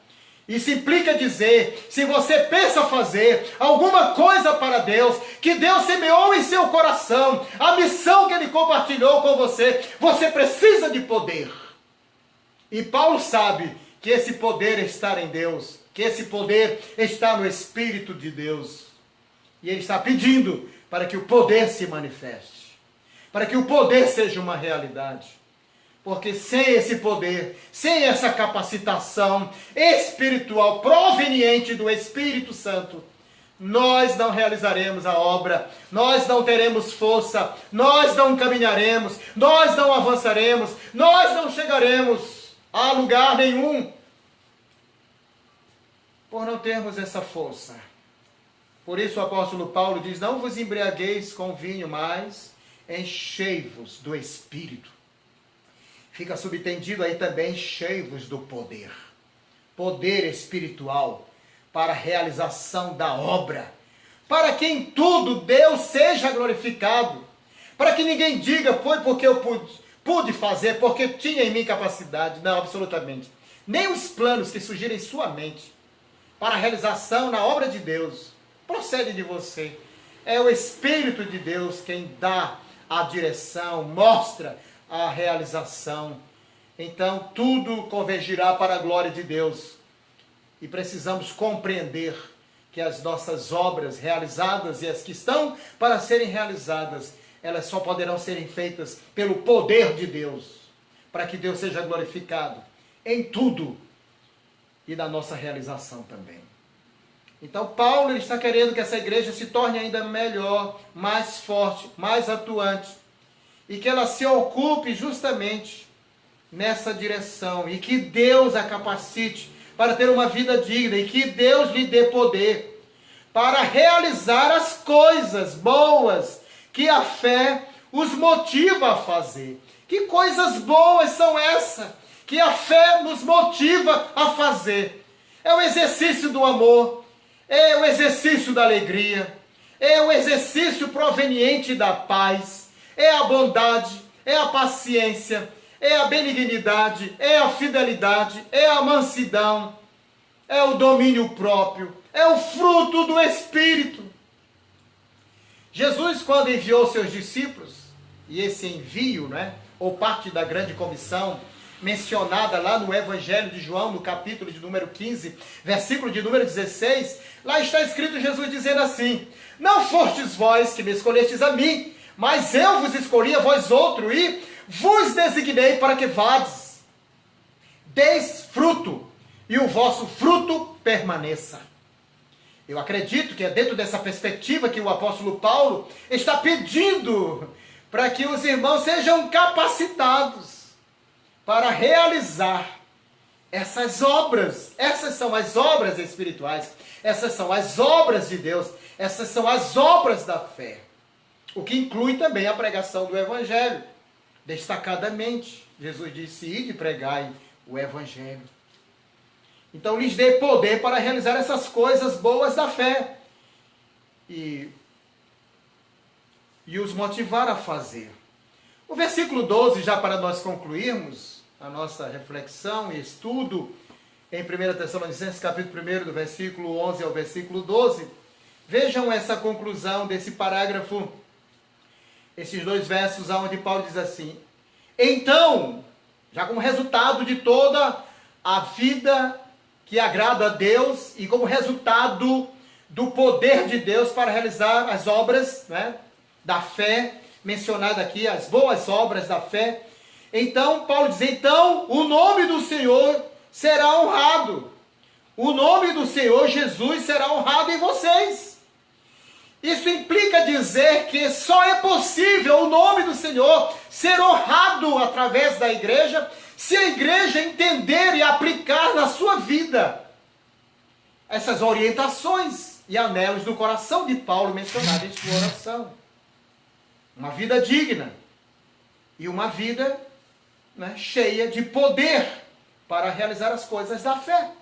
Isso implica dizer, se você pensa fazer alguma coisa para Deus, que Deus semeou em seu coração, a missão que Ele compartilhou com você, você precisa de poder. E Paulo sabe que esse poder está em Deus, que esse poder está no Espírito de Deus. E ele está pedindo para que o poder se manifeste, para que o poder seja uma realidade. Porque sem esse poder, sem essa capacitação espiritual proveniente do Espírito Santo, nós não realizaremos a obra, nós não teremos força, nós não caminharemos, nós não avançaremos, nós não chegaremos a lugar nenhum, por não termos essa força. Por isso o apóstolo Paulo diz: não vos embriagueis com vinho, mas enchei-vos do Espírito. Fica subtendido aí também: enchei-vos do poder. Poder espiritual para a realização da obra. Para que em tudo Deus seja glorificado. Para que ninguém diga: foi porque eu pude fazer, porque tinha em mim capacidade. Não, absolutamente. Nem os planos que surgirem em sua mente para a realização na obra de Deus procede de você. É o Espírito de Deus quem dá a direção, mostra a realização. Então tudo convergirá para a glória de Deus. E precisamos compreender que as nossas obras realizadas e as que estão para serem realizadas, elas só poderão serem feitas pelo poder de Deus, para que Deus seja glorificado em tudo e na nossa realização também. Então Paulo está querendo que essa igreja se torne ainda melhor, mais forte, mais atuante, e que ela se ocupe justamente nessa direção e que Deus a capacite para ter uma vida digna e que Deus lhe dê poder para realizar as coisas boas que a fé os motiva a fazer. Que coisas boas são essas que a fé nos motiva a fazer? É o exercício do amor, é o exercício da alegria, é o exercício proveniente da paz, é a bondade, é a paciência, é a benignidade, é a fidelidade, é a mansidão, é o domínio próprio, é o fruto do Espírito. Jesus, quando enviou seus discípulos, e esse envio, ou parte da grande comissão, mencionada lá no Evangelho de João, no capítulo de número 15, versículo de número 16, lá está escrito Jesus dizendo assim: não fostes vós que me escolhestes a mim, mas eu vos escolhi a vós outro, e vos designei para que vades, deis fruto, e o vosso fruto permaneça. Eu acredito que é dentro dessa perspectiva que o apóstolo Paulo está pedindo para que os irmãos sejam capacitados para realizar essas obras. Essas são as obras espirituais, essas são as obras de Deus, essas são as obras da fé. O que inclui também a pregação do Evangelho. Destacadamente, Jesus disse: ide e pregai o Evangelho. Então lhes dê poder para realizar essas coisas boas da fé. E os motivar a fazer. O versículo 12, já para nós concluirmos a nossa reflexão e estudo, em 1 Tessalonicenses, capítulo 1, do versículo 11 ao versículo 12, vejam essa conclusão desse parágrafo, esses dois versos, onde Paulo diz assim: então, já como resultado de toda a vida que agrada a Deus e como resultado do poder de Deus para realizar as obras, da fé, mencionada aqui, as boas obras da fé. Então, Paulo diz: então, o nome do Senhor será honrado. O nome do Senhor Jesus será honrado em vocês. Isso implica dizer que só é possível o nome do Senhor ser honrado através da igreja, se a igreja entender e aplicar na sua vida essas orientações e anelos do coração de Paulo mencionados em sua oração. Uma vida digna e uma vida cheia de poder para realizar as coisas da fé.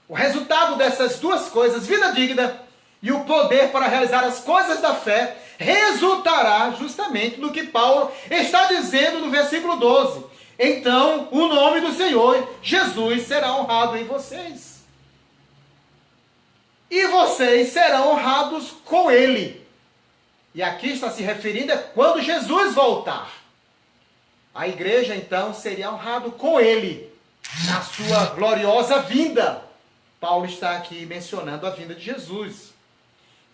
O resultado dessas duas coisas, vida digna e o poder para realizar as coisas da fé, resultará justamente no que Paulo está dizendo no versículo 12. Então, o nome do Senhor Jesus será honrado em vocês. E vocês serão honrados com Ele. E aqui está se referindo a quando Jesus voltar. A igreja, então, seria honrado com Ele, na sua gloriosa vinda. Paulo está aqui mencionando a vinda de Jesus.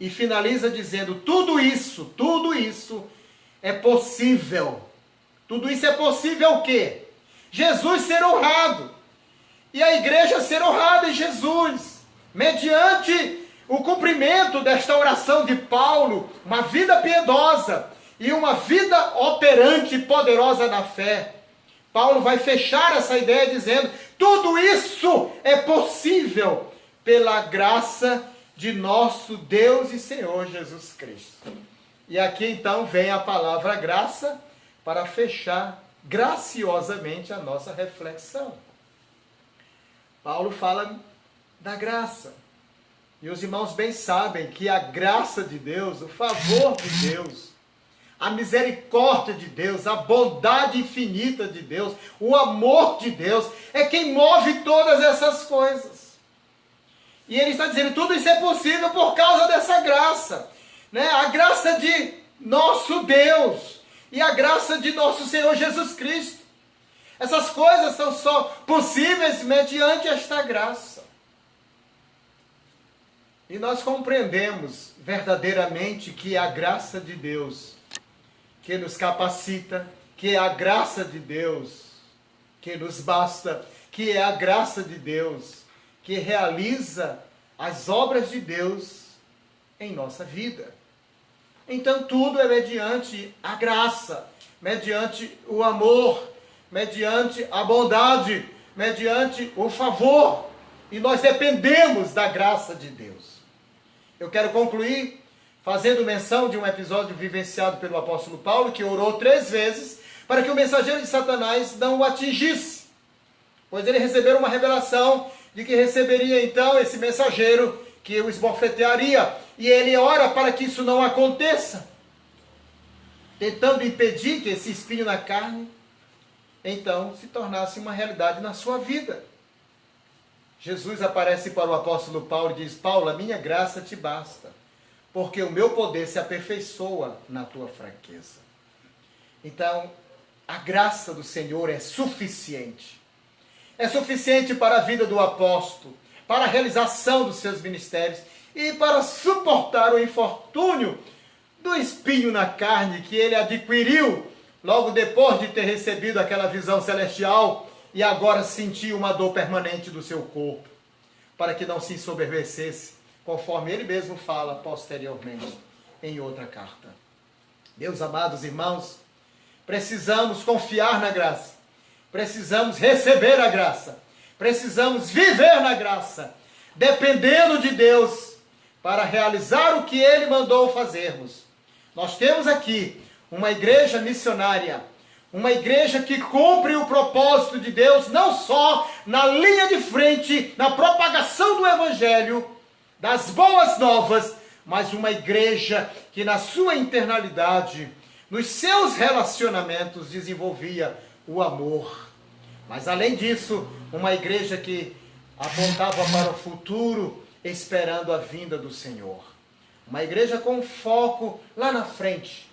E finaliza dizendo: tudo isso é possível. Tudo isso é possível o quê? Jesus ser honrado. E a igreja ser honrada em Jesus. Mediante o cumprimento desta oração de Paulo, uma vida piedosa e uma vida operante e poderosa na fé. Paulo vai fechar essa ideia dizendo: tudo isso é possível pela graça de nosso Deus e Senhor Jesus Cristo. E aqui então vem a palavra graça para fechar graciosamente a nossa reflexão. Paulo fala da graça. E os irmãos bem sabem que a graça de Deus, o favor de Deus, a misericórdia de Deus, a bondade infinita de Deus, o amor de Deus, é quem move todas essas coisas. E ele está dizendo: tudo isso é possível por causa dessa graça. A graça de nosso Deus e a graça de nosso Senhor Jesus Cristo. Essas coisas são só possíveis mediante esta graça. E nós compreendemos verdadeiramente que é a graça de Deus que nos capacita, que é a graça de Deus que nos basta, que é a graça de Deus que realiza as obras de Deus em nossa vida. Então tudo é mediante a graça, mediante o amor, mediante a bondade, mediante o favor. E nós dependemos da graça de Deus. Eu quero concluir fazendo menção de um episódio vivenciado pelo apóstolo Paulo, que orou 3 vezes para que o mensageiro de Satanás não o atingisse. Pois ele recebeu uma revelação de que receberia então esse mensageiro que o esbofetearia. E ele ora para que isso não aconteça, tentando impedir que esse espinho na carne então se tornasse uma realidade na sua vida. Jesus aparece para o apóstolo Paulo e diz: Paulo, a minha graça te basta, porque o meu poder se aperfeiçoa na tua fraqueza. Então, a graça do Senhor é suficiente. É suficiente para a vida do apóstolo, para a realização dos seus ministérios e para suportar o infortúnio do espinho na carne que ele adquiriu logo depois de ter recebido aquela visão celestial e agora sentir uma dor permanente do seu corpo, para que não se ensoberbecesse, conforme ele mesmo fala posteriormente em outra carta. Meus amados irmãos, precisamos confiar na graça, precisamos receber a graça, precisamos viver na graça, dependendo de Deus para realizar o que Ele mandou fazermos. Nós temos aqui uma igreja missionária, uma igreja que cumpre o propósito de Deus, não só na linha de frente, na propagação do Evangelho, das boas novas, mas uma igreja que na sua internalidade, nos seus relacionamentos, desenvolvia o amor. Mas além disso, uma igreja que apontava para o futuro, esperando a vinda do Senhor. Uma igreja com foco lá na frente.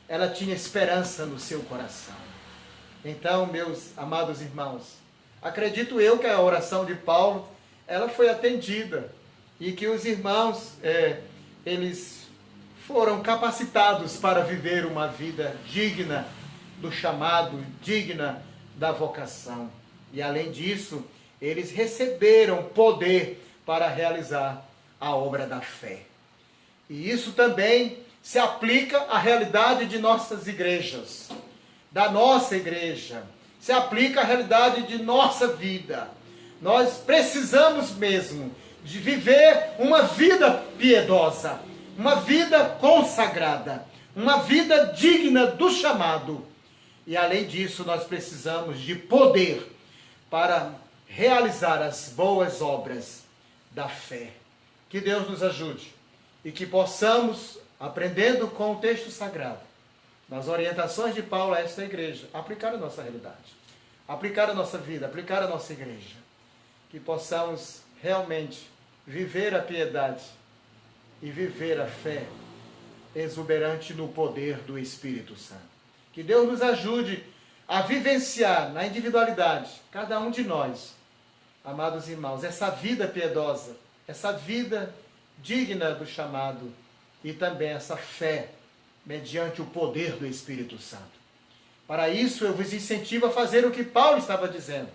Ela tinha esperança no seu coração. Então, meus amados irmãos, acredito eu que a oração de Paulo, ela foi atendida. E que os irmãos, eles foram capacitados para viver uma vida digna do chamado, digna da vocação. E além disso, eles receberam poder para realizar a obra da fé. E isso também se aplica à realidade de nossas igrejas, da nossa igreja. Se aplica à realidade de nossa vida. Nós precisamos mesmo de viver uma vida piedosa, uma vida consagrada, uma vida digna do chamado. E além disso, nós precisamos de poder para realizar as boas obras da fé. Que Deus nos ajude e que possamos, aprendendo com o texto sagrado, nas orientações de Paulo a esta igreja, aplicar a nossa realidade, aplicar a nossa vida, aplicar a nossa igreja. Que possamos realmente viver a piedade e viver a fé exuberante no poder do Espírito Santo. Que Deus nos ajude a vivenciar na individualidade, cada um de nós, amados irmãos, essa vida piedosa, essa vida digna do chamado e também essa fé mediante o poder do Espírito Santo. Para isso eu vos incentivo a fazer o que Paulo estava dizendo,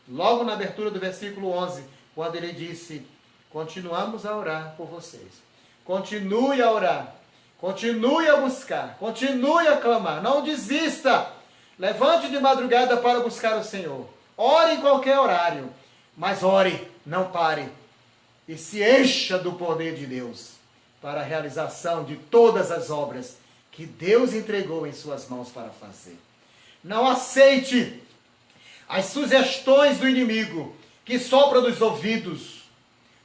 logo na abertura do versículo 11, quando ele disse: continuamos a orar por vocês. Continue a orar, continue a buscar, continue a clamar, não desista. Levante de madrugada para buscar o Senhor. Ore em qualquer horário, mas ore, não pare. E se encha do poder de Deus para a realização de todas as obras que Deus entregou em suas mãos para fazer. Não aceite as sugestões do inimigo que sopra nos ouvidos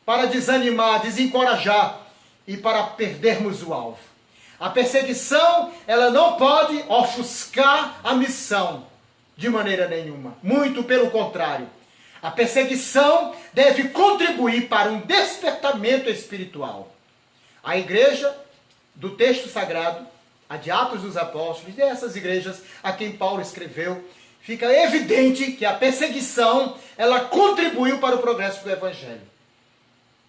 para desanimar, desencorajar e para perdermos o alvo. A perseguição, ela não pode ofuscar a missão de maneira nenhuma. Muito pelo contrário. A perseguição deve contribuir para um despertamento espiritual. A igreja do texto sagrado, a de Atos dos Apóstolos, dessas igrejas a quem Paulo escreveu, fica evidente que a perseguição, ela contribuiu para o progresso do Evangelho.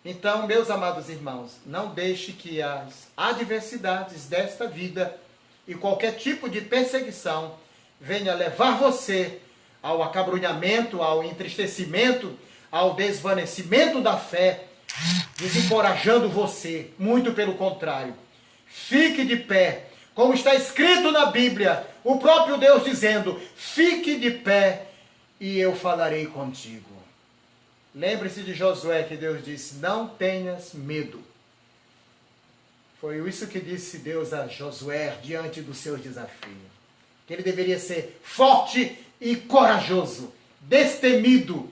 Então, meus amados irmãos, não deixe que as adversidades desta vida e qualquer tipo de perseguição venha levar você ao acabrunhamento, ao entristecimento, ao desvanecimento da fé, desencorajando você. Muito pelo contrário. Fique de pé, Como está escrito na Bíblia, o próprio Deus dizendo: fique de pé e eu falarei contigo. Lembre-se de Josué, que Deus disse: não tenhas medo. Foi isso que disse Deus a Josué diante dos seus desafios. Que ele deveria ser forte e corajoso, destemido.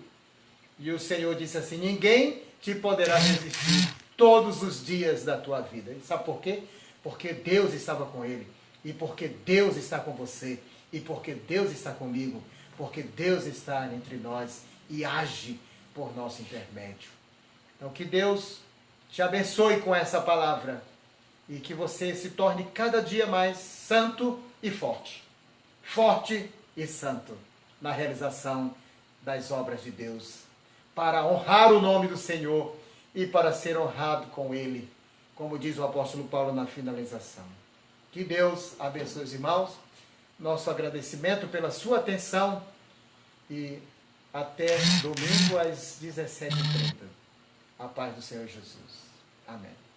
E o Senhor disse assim: ninguém te poderá resistir todos os dias da tua vida. E sabe por quê? Porque Deus estava com ele. E porque Deus está com você. E porque Deus está comigo. Porque Deus está entre nós e age por nosso intermédio. Então que Deus te abençoe com essa palavra. E que você se torne cada dia mais santo e forte. Forte e santo na realização das obras de Deus. Para honrar o nome do Senhor e para ser honrado com Ele. Como diz o apóstolo Paulo na finalização. Que Deus abençoe os irmãos. Nosso agradecimento pela sua atenção. E até domingo às 17h30. A paz do Senhor Jesus. Amém.